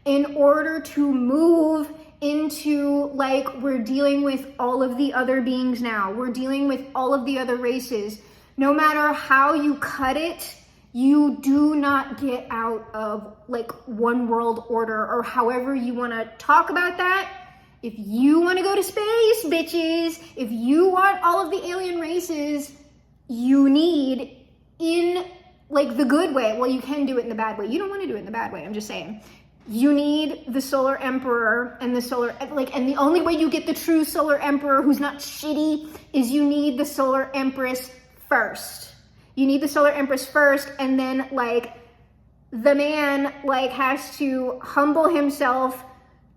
in order to move into, like, we're dealing with all of the other beings now. We're dealing with all of the other races. No matter how you cut it, you do not get out of like one world order, or however you want to talk about that. If you want to go to space, bitches, if you want all of the alien races, you need, in like the good way, well, you can do it in the bad way. You don't want to do it in the bad way. I'm just saying. You need the solar emperor and the solar, like, and the only way you get the true solar emperor who's not shitty is you need the solar empress first. You need the solar empress first, and then like the man like has to humble himself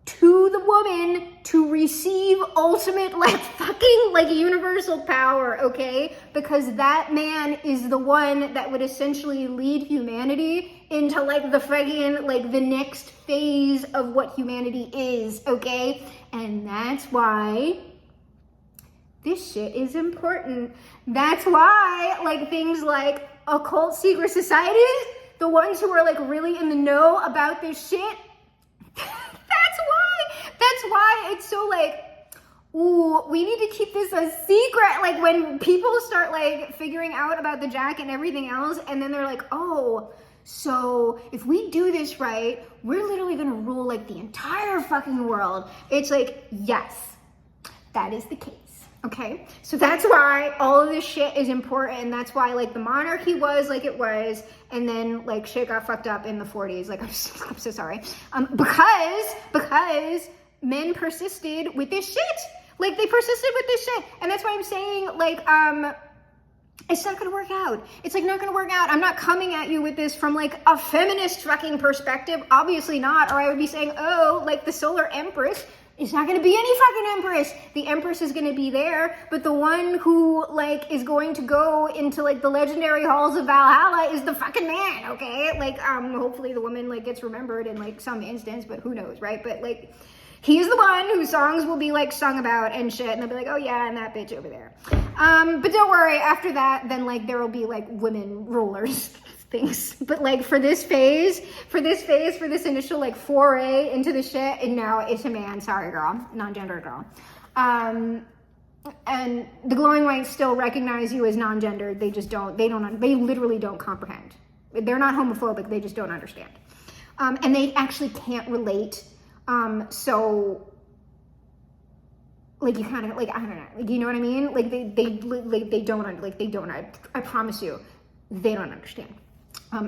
to the woman to receive ultimate like fucking like universal power, okay? Because that man is the one that would essentially lead humanity into like the fucking like the next phase of what humanity is, okay? And that's why this shit is important. That's why, like, things like occult secret societies, the ones who are like really in the know about this shit, that's why it's so like, ooh, we need to keep this a secret. Like, when people start like figuring out about the Jack and everything else, and then they're like, oh, so if we do this right, we're literally gonna rule like the entire fucking world. It's like, yes, that is the case. Okay, so that's why all of this shit is important, and that's why like the monarchy was like it was, and then like shit got fucked up in the 40s. Like, I'm so sorry. Because men persisted with this shit. Like, they persisted with this shit. And that's why I'm saying, like, it's not gonna work out. It's like not gonna work out. I'm not coming at you with this from like a feminist fucking perspective. Obviously not. Or I would be saying, oh, like the solar empress is not gonna be any fucking empress. The empress is gonna be there, but the one who like is going to go into like the legendary halls of Valhalla is the fucking man, okay? Like, hopefully the woman like gets remembered in like some instance, but who knows, right? But like, he's the one whose songs will be like sung about and shit, and they'll be like, oh yeah, and that bitch over there. But don't worry, after that, then like there will be like women rulers things. But like for this initial like foray into the shit, and now it's a man, sorry girl, non-gender girl. And the glowing whites still recognize you as non-gendered. They literally don't comprehend. They're not homophobic, they just don't understand. And they actually can't relate. So like you kind of like, I don't know, like, you know what I mean? Like they don't, I promise you, they don't understand.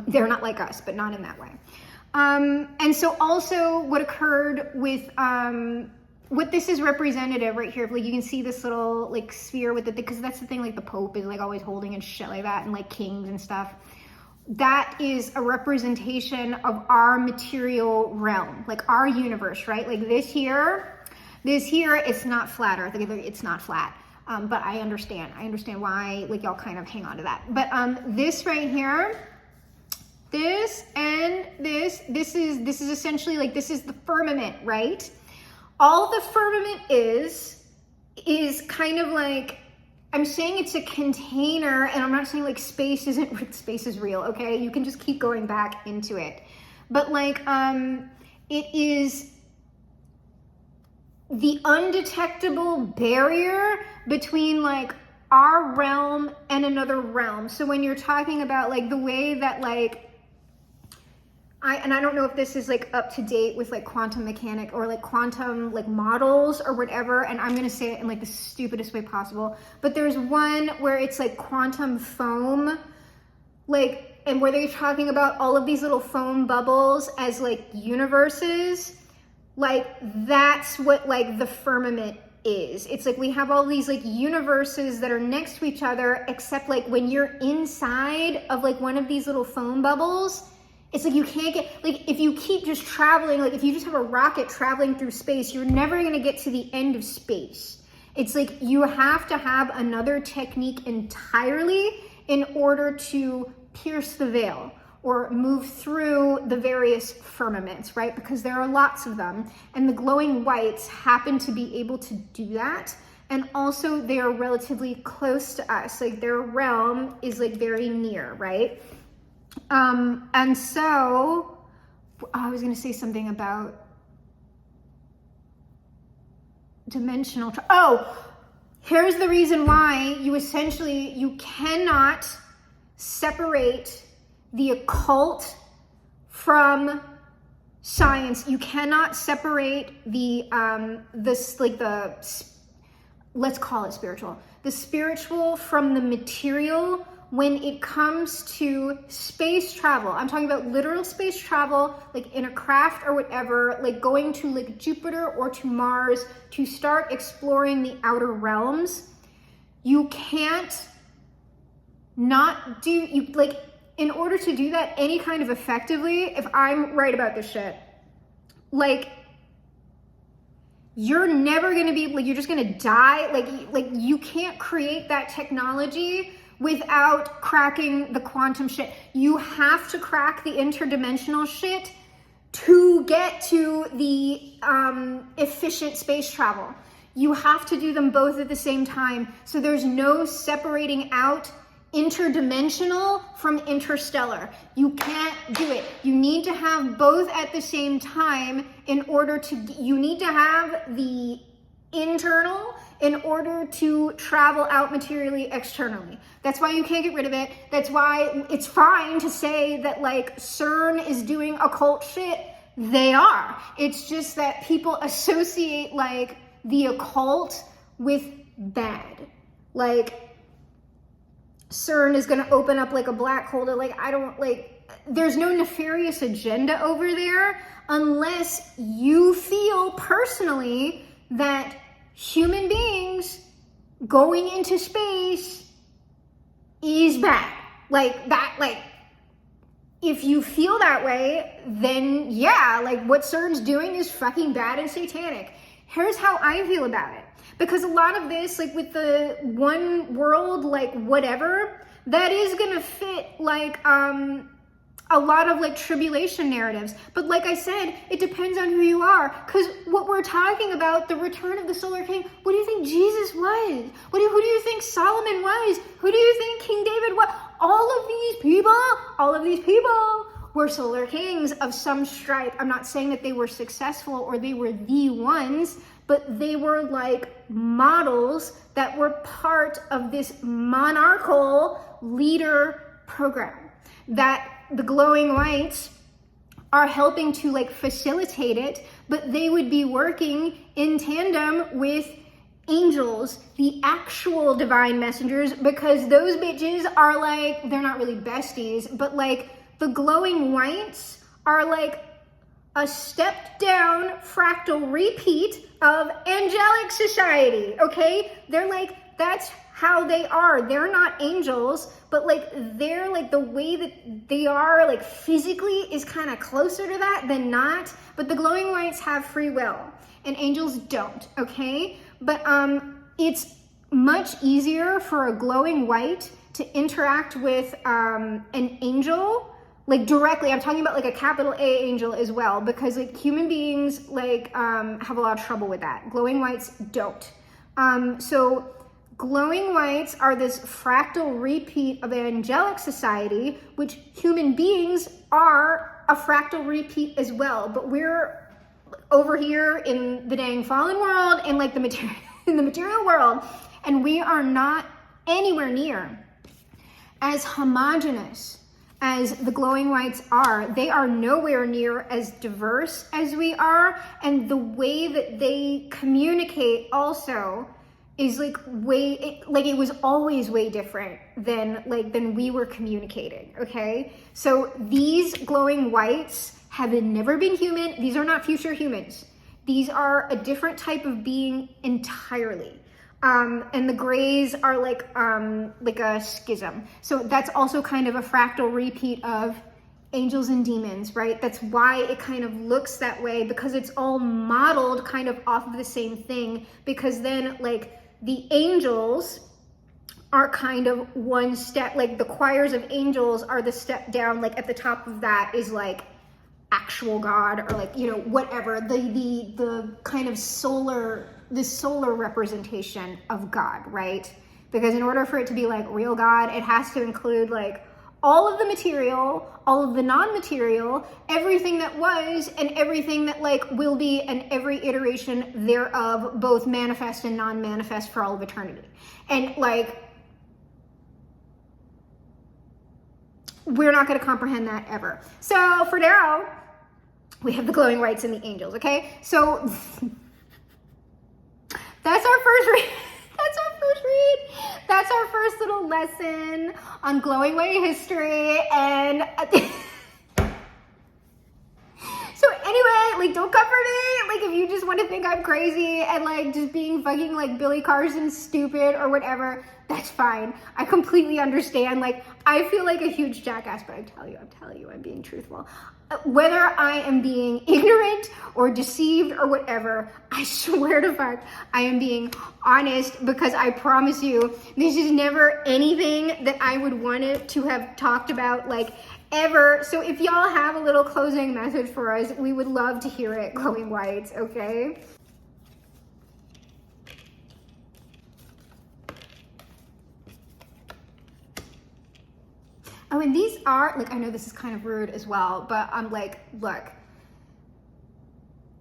They're not like us, but not in that way. And so also what occurred with, what this is representative right here, like you can see this little like sphere with it, because that's the thing, like the Pope is like always holding and shit like that, and like kings and stuff. That is a representation of our material realm, like our universe, right? Like this here, it's not flat Earth, it's not flat. But I understand why like y'all kind of hang on to that. But this right here, this and this is essentially like, this is the firmament, right? All the firmament is kind of like, I'm saying it's a container, and I'm not saying like space is real, okay? You can just keep going back into it. But like, it is the undetectable barrier between like our realm and another realm. So when you're talking about like the way that like, I don't know if this is like up to date with like quantum mechanic or like quantum like models or whatever, and I'm gonna say it in like the stupidest way possible, but there's one where it's like quantum foam, like, and where they're talking about all of these little foam bubbles as like universes. Like that's what like the firmament is. It's like we have all these like universes that are next to each other, except like when you're inside of like one of these little foam bubbles, it's like you can't get, like if you keep just traveling, like if you just have a rocket traveling through space, you're never gonna get to the end of space. It's like you have to have another technique entirely in order to pierce the veil or move through the various firmaments, right? Because there are lots of them, and the glowing whites happen to be able to do that. And also they are relatively close to us, like their realm is like very near, right? And so I was gonna say something about dimensional, here's the reason why you cannot separate the occult from science. You cannot separate let's call it spiritual, the spiritual from the material when it comes to space travel. I'm talking about literal space travel, like in a craft or whatever, like going to like Jupiter or to Mars to start exploring the outer realms. You can't not do, in order to do that any kind of effectively, if I'm right about this shit, like you're never gonna be, like you're just gonna die. Like you can't create that technology without cracking the quantum shit. You have to crack the interdimensional shit to get to the efficient space travel. You have to do them both at the same time. So there's no separating out interdimensional from interstellar. You can't do it. You need to have both at the same time you need to have the internal in order to travel out materially externally. That's why you can't get rid of it. That's why it's fine to say that like CERN is doing occult shit. They are. It's just that people associate like the occult with bad. Like CERN is gonna open up like a black hole. Like I don't like, there's no nefarious agenda over there unless you feel personally that human beings going into space is bad. Like that, like, if you feel that way, then yeah, like what CERN's doing is fucking bad and satanic. Here's how I feel about it. Because a lot of this, like with the one world, like whatever, that is gonna fit like a lot of like tribulation narratives. But like I said, it depends on who you are. Because what we're talking about, the return of the Solar King, what do you think Jesus was? Who do you think Solomon was? Who do you think King David was? All of these people were Solar Kings of some stripe. I'm not saying that they were successful or they were the ones, but they were like models that were part of this monarchical leader program that the glowing whites are helping to like facilitate it, but they would be working in tandem with angels, the actual divine messengers, because those bitches are like, they're not really besties, but like the glowing whites are like a stepped down fractal repeat of angelic society, okay? They're like, that's how they are. They're not angels, but like they're like the way that they are like physically is kind of closer to that than not. But the glowing whites have free will and angels don't, okay? But it's much easier for a glowing white to interact with an angel like directly. I'm talking about like a capital A angel as well, because like human beings like have a lot of trouble with that. Glowing whites don't. So glowing whites are this fractal repeat of an angelic society, which human beings are a fractal repeat as well. But we're over here in the dang fallen world and like the material in the material world, and we are not anywhere near as homogenous as the glowing whites are. They are nowhere near as diverse as we are, and the way that they communicate also is like it was always way different than we were communicating, okay? So these glowing whites have never been human. These are not future humans. These are a different type of being entirely. And the grays are like a schism. So that's also kind of a fractal repeat of angels and demons, right? That's why it kind of looks that way, because it's all modeled kind of off of the same thing, because then like the angels are kind of one step, like the choirs of angels are the step down, like at the top of that is like actual God, or like, you know, whatever, the kind of solar representation of God, right? Because in order for it to be like real God, it has to include like all of the material, all of the non-material, everything that was and everything that like will be, and every iteration thereof, both manifest and non-manifest for all of eternity. And like, we're not going to comprehend that ever. So for now, we have the glowing whites and the angels, okay? So that's our first read. That's our first little lesson on glowing white history. And so anyway, like, don't come for me. Like, if you just want to think I'm crazy and like just being fucking like Billy Carson stupid or whatever, that's fine. I completely understand. Like, I feel like a huge jackass, but I'm telling you, I'm being truthful. Whether I am being ignorant or deceived or whatever, I swear to fuck, I am being honest, because I promise you, this is never anything that I would want it to have talked about, like, ever. So if y'all have a little closing message for us, we would love to hear it, glowing whites, okay? Oh, and these are, like, I know this is kind of rude as well, but I'm like, look,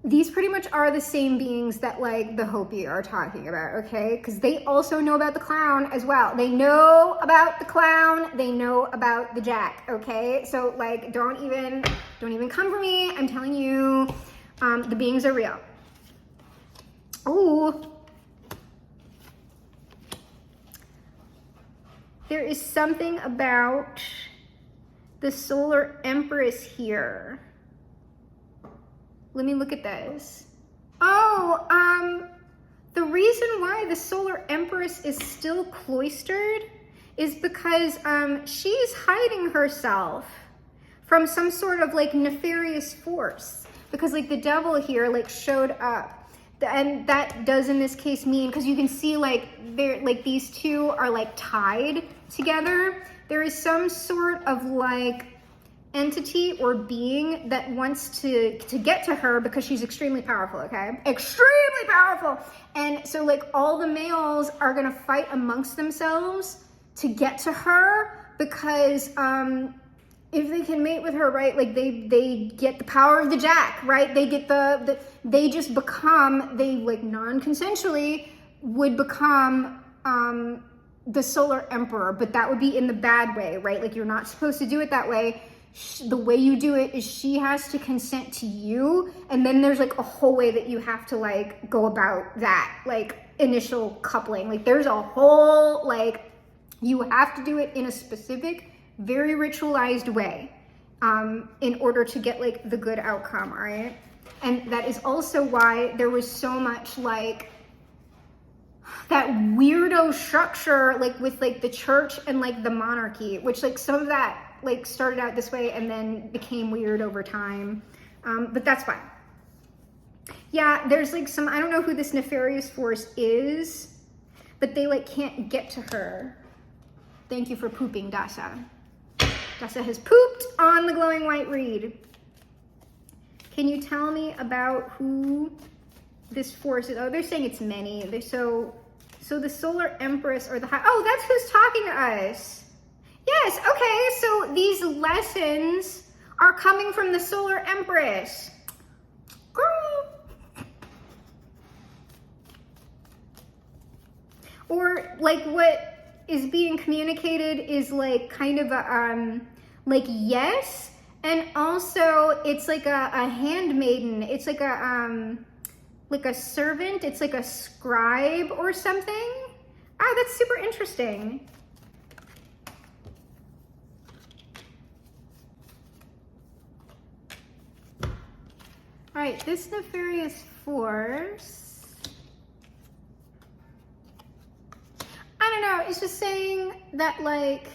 these pretty much are the same beings that like the Hopi are talking about, okay? Because they also know about the clown as well. They know about the clown, they know about the jack, okay? So like, don't even come for me. I'm telling you, the beings are real. Ooh. There is something about the solar empress here. Let me look at this. Oh, the reason why the solar empress is still cloistered is because she's hiding herself from some sort of like nefarious force, because like the devil here like showed up. And that does in this case mean, because you can see like they're like these two are like tied together. There is some sort of like entity or being that wants to get to her because she's extremely powerful, okay? Extremely powerful. And so like all the males are gonna fight amongst themselves to get to her, because if they can mate with her, right, like they get the power of the jack, right? They get they just become, they like non-consensually would become the solar emperor, but that would be in the bad way, right? Like you're not supposed to do it that way. The way you do it is she has to consent to you, and then there's like a whole way that you have to like go about that, like initial coupling. Like there's a whole, like you have to do it in a specific, very ritualized way in order to get like the good outcome, all right? And that is also why there was so much like that weirdo structure like with like the church and like the monarchy, which like some of that like started out this way and then became weird over time, but that's fine. Yeah, there's like some, I don't know who this nefarious force is, but they like can't get to her. Thank you for pooping, Dasa. Dasa has pooped on the glowing white reed. Can you tell me about who this force is? Oh, they're saying it's many. So the solar empress or the high, oh, that's who's talking to us. Yes, okay, so these lessons are coming from the solar empress. Girl. Or like what is being communicated is like kind of a like yes, and also it's like a handmaiden. It's like a servant. It's like a scribe or something. Ah, that's super interesting. All right, this nefarious force, I don't know, it's just saying that like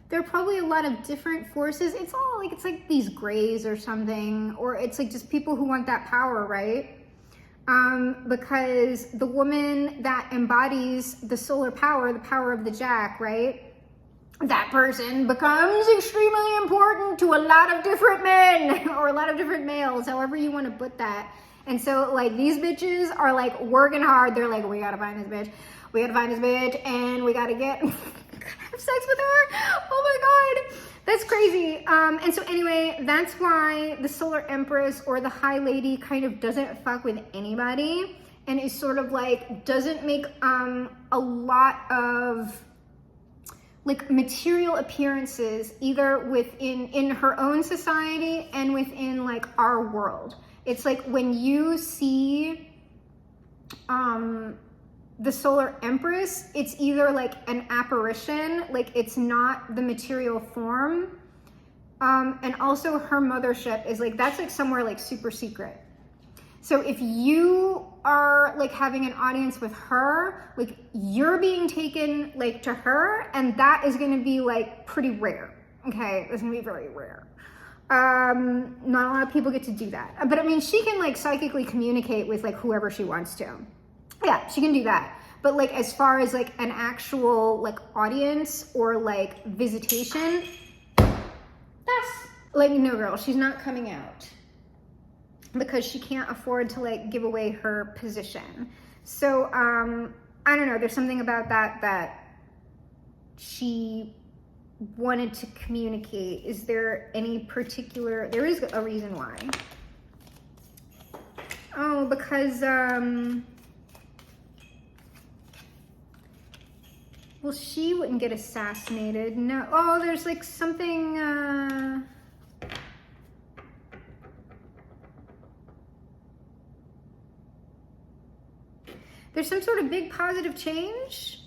there are probably a lot of different forces. It's all like, it's like these grays or something, or it's like just people who want that power, right? Because the woman that embodies the solar power, the power of the jack, right? That person becomes extremely important to a lot of different men or a lot of different males, however you want to put that. And so like these bitches are like working hard. They're like, we gotta find this bitch. We gotta find this bitch and we gotta get have sex with her. Oh my God, that's crazy. And so anyway, that's why the solar empress or the high lady kind of doesn't fuck with anybody and is sort of like, doesn't make a lot of like material appearances either in her own society and within like our world. It's like when you see the solar empress, it's either like an apparition, like it's not the material form, and also her mothership is like, that's like somewhere like super secret. So if you are like having an audience with her, like you're being taken like to her, and that is going to be like pretty rare. Okay, it's going to be very rare. Not a lot of people get to do that, but I mean, she can like psychically communicate with like whoever she wants to. Yeah, she can do that. But like as far as like an actual like audience or like visitation, that's like, no girl, she's not coming out, because she can't afford to like give away her position. So I don't know, there's something about that she wanted to communicate. Is there any particular, there is a reason why. Oh, because well, she wouldn't get assassinated. No. Oh, there's like something there's some sort of big positive change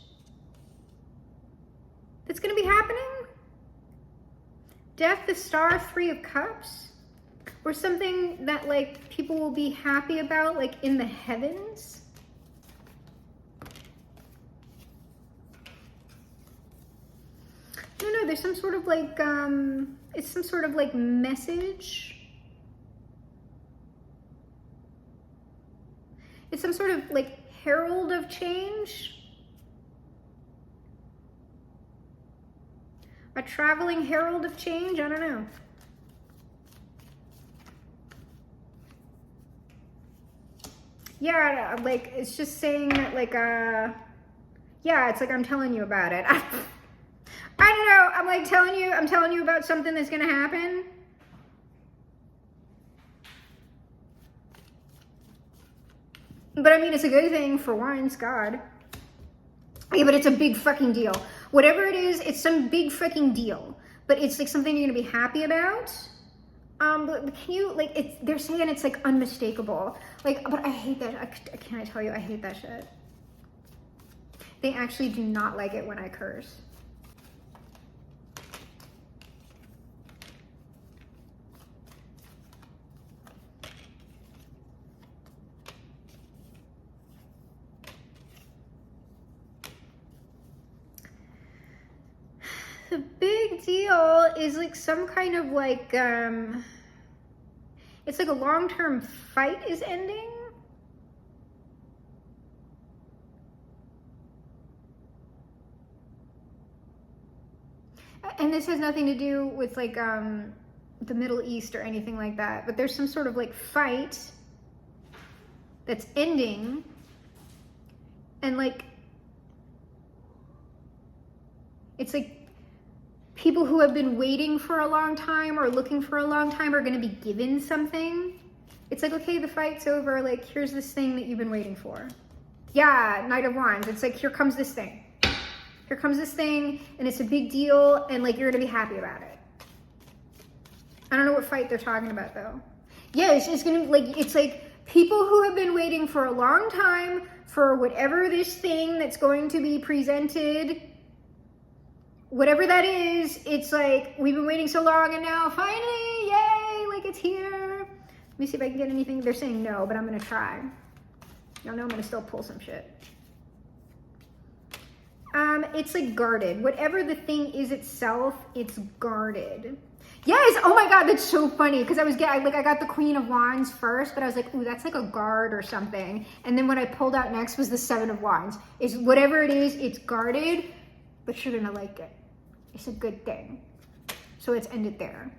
that's going to be happening. Death, the Star, Three of Cups. Or something that like people will be happy about, like in the heavens. No, there's some sort of like, it's some sort of like message. It's some sort of like herald of change. A traveling herald of change, I don't know. Yeah, like, it's just saying that, like, yeah, it's like I'm telling you about it. I don't know, I'm like I'm telling you about something that's gonna happen. But I mean, it's a good thing for once, God. Yeah, but it's a big fucking deal. Whatever it is, it's some big fucking deal. But it's like something you're gonna be happy about. But can you, like, they're saying it's like unmistakable. Like, but I hate that. Can I tell you, I hate that shit. They actually do not like it when I curse. The big deal is like some kind of like, it's like a long-term fight is ending. And this has nothing to do with like the Middle East or anything like that, but there's some sort of like fight that's ending, and like it's like people who have been waiting for a long time or looking for a long time are going to be given something. It's like, okay, the fight's over. Like, here's this thing that you've been waiting for. Yeah, Knight of Wands. It's like, here comes this thing. Here comes this thing, and it's a big deal, and like, you're going to be happy about it. I don't know what fight they're talking about, though. Yeah, it's going to, like, it's like people who have been waiting for a long time for whatever this thing that's going to be presented, whatever that is. It's like, we've been waiting so long, and now finally, yay, like, it's here. Let me see if I can get anything. They're saying no, but I'm gonna try. Y'all know I'm gonna still pull some shit. It's like guarded. Whatever the thing is itself, it's guarded. Yes, oh my God, that's so funny. Because I got the Queen of Wands first, but I was like, ooh, that's like a guard or something. And then what I pulled out next was the Seven of Wands. It's whatever it is, it's guarded, but you're gonna like it. It's a good thing. So let's end it there.